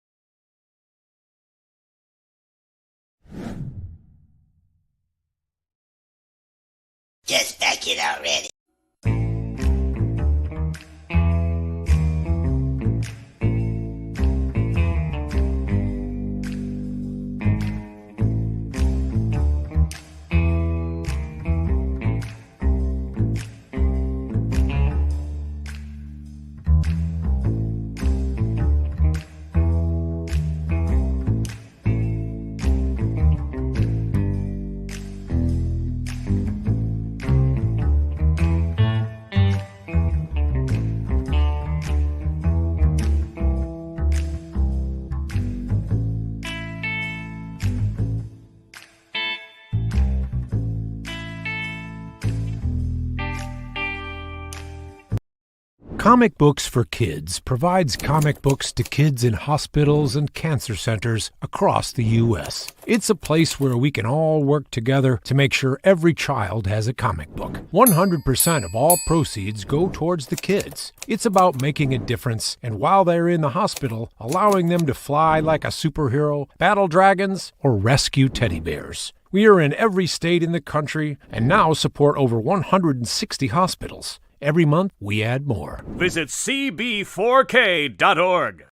Just back it already. Comic Books for Kids provides comic books to kids in hospitals and cancer centers across the U.S. It's a place where we can all work together to make sure every child has a comic book. 100% of all proceeds go towards the kids. It's about making a difference, and while they're in the hospital, allowing them to fly like a superhero, battle dragons, or rescue teddy bears. We are in every state in the country and now support over 160 hospitals. Every month, we add more. Visit cb4k.org.